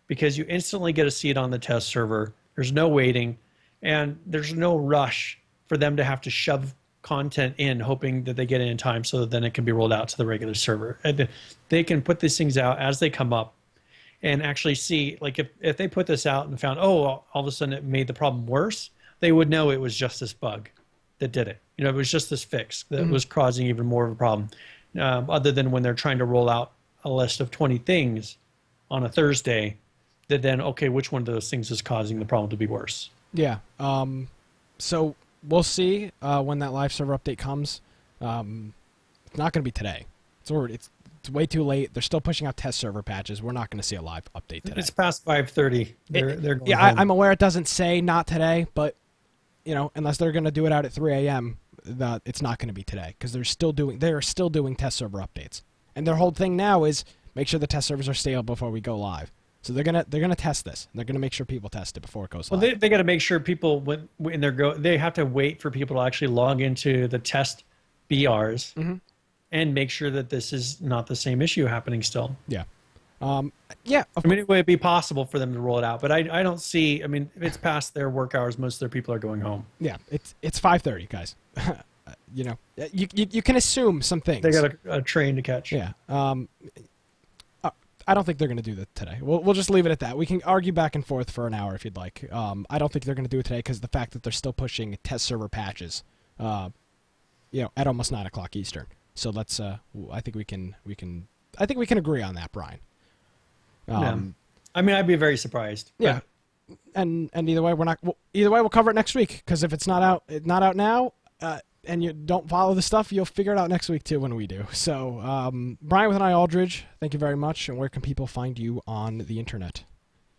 because you instantly get to see it on the test server. There's no waiting, and there's no rush for them to have to shove content in, hoping that they get it in time so that then it can be rolled out to the regular server. And they can put these things out as they come up and actually see, like if they put this out and found, all of a sudden it made the problem worse, they would know it was just this bug that did it. You know, it was just this fix that was causing even more of a problem. Other than when they're trying to roll out a list of 20 things on a Thursday, that then, okay, which one of those things is causing the problem to be worse? Yeah. So we'll see when that live server update comes. It's not going to be today. It's way too late. They're still pushing out test server patches. We're not going to see a live update today. It's past 5:30. They're going yeah, home. I'm aware it doesn't say not today, but unless they're going to do it out at 3 a.m., it's not going to be today because they're still doing test server updates. And their whole thing now is make sure the test servers are stable before we go live. So they're gonna test this. They're gonna make sure people test it before it goes live. Well, they got to make sure people when they have to wait for people to actually log into the test BRs and make sure that this is not the same issue happening still. Yeah. Yeah. I mean, it would be possible for them to roll it out, but I don't see. I mean, if it's past their work hours, most of their people are going home. Yeah. It's 5:30, guys. You can assume some things. They got a train to catch. Yeah. I don't think they're going to do that today. We'll just leave it at that. We can argue back and forth for an hour if you'd like. I don't think they're going to do it today because the fact that they're still pushing test server patches, at almost 9 o'clock Eastern. So let's. I think we can agree on that, Brian. Yeah. I mean, I'd be very surprised. Yeah. And either way, we'll cover it next week because if it's not out now, and you don't follow the stuff, you'll figure it out next week too when we do. So, Brian with an I Aldridge, thank you very much. And where can people find you on the internet?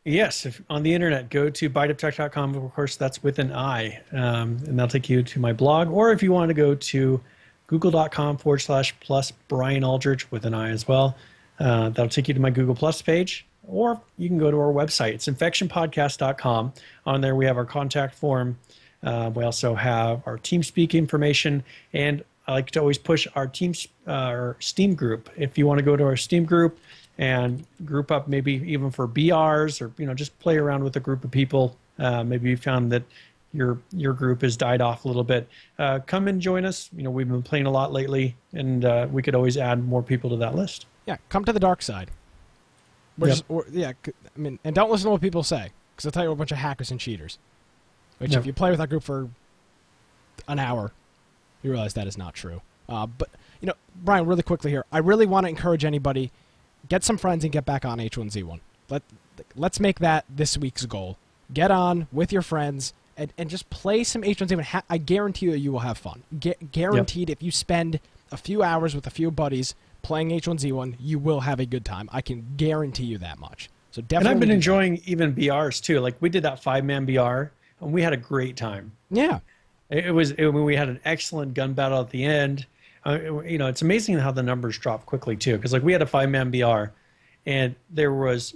Yes, on the internet, go to biteuptech.com. Of course, that's with an I, and that'll take you to my blog. Or if you want to go to google.com/plus Brian Aldridge with an I as well, that'll take you to my Google Plus page. Or you can go to our website. It's infectionpodcast.com. On there, we have our contact form. We also have our TeamSpeak information, and I like to always push our our Steam group. If you want to go to our Steam group and group up, maybe even for BRs, or just play around with a group of people. Maybe you found that your group has died off a little bit. Come and join us. We've been playing a lot lately, and we could always add more people to that list. Yeah, come to the dark side. And don't listen to what people say, because they'll tell you we're a bunch of hackers and cheaters. Which, if you play with that group for an hour, you realize that is not true. But, Brian, really quickly here, I really want to encourage anybody, get some friends and get back on H1Z1. Let's make that this week's goal. Get on with your friends and just play some H1Z1. I guarantee you will have fun. Guaranteed, if you spend a few hours with a few buddies playing H1Z1, you will have a good time. I can guarantee you that much. So definitely. And I've been enjoying even BRs too. Like we did that 5-man BR. And we had a great time. Yeah. We had an excellent gun battle at the end. It's amazing how the numbers drop quickly too. Because we had a 5-man BR, and there was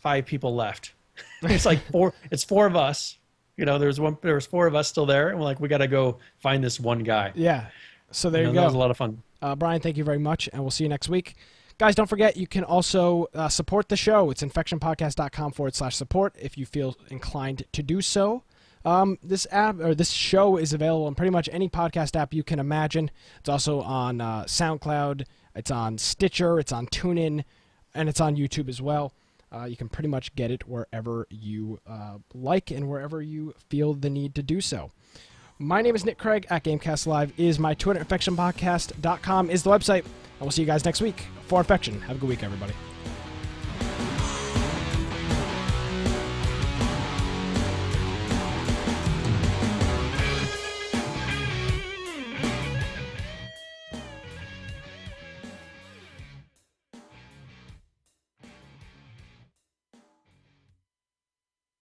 5 people left. It's like 4. It's 4 of us. There was 4 of us still there, and we're like, we got to go find this one guy. Yeah. So there you go. That was a lot of fun. Brian, thank you very much, and we'll see you next week. Guys, don't forget, you can also support the show. It's infectionpodcast.com/support if you feel inclined to do so. This show is available on pretty much any podcast app you can imagine. It's also on SoundCloud, it's on Stitcher, it's on TuneIn, and it's on YouTube as well. You can pretty much get it wherever you like and wherever you feel the need to do so. My name is Nick Craig. At Gamecast Live is my Twitter. InfectionPodcast.com is the website. And we'll see you guys next week for Infection. Have a good week, everybody.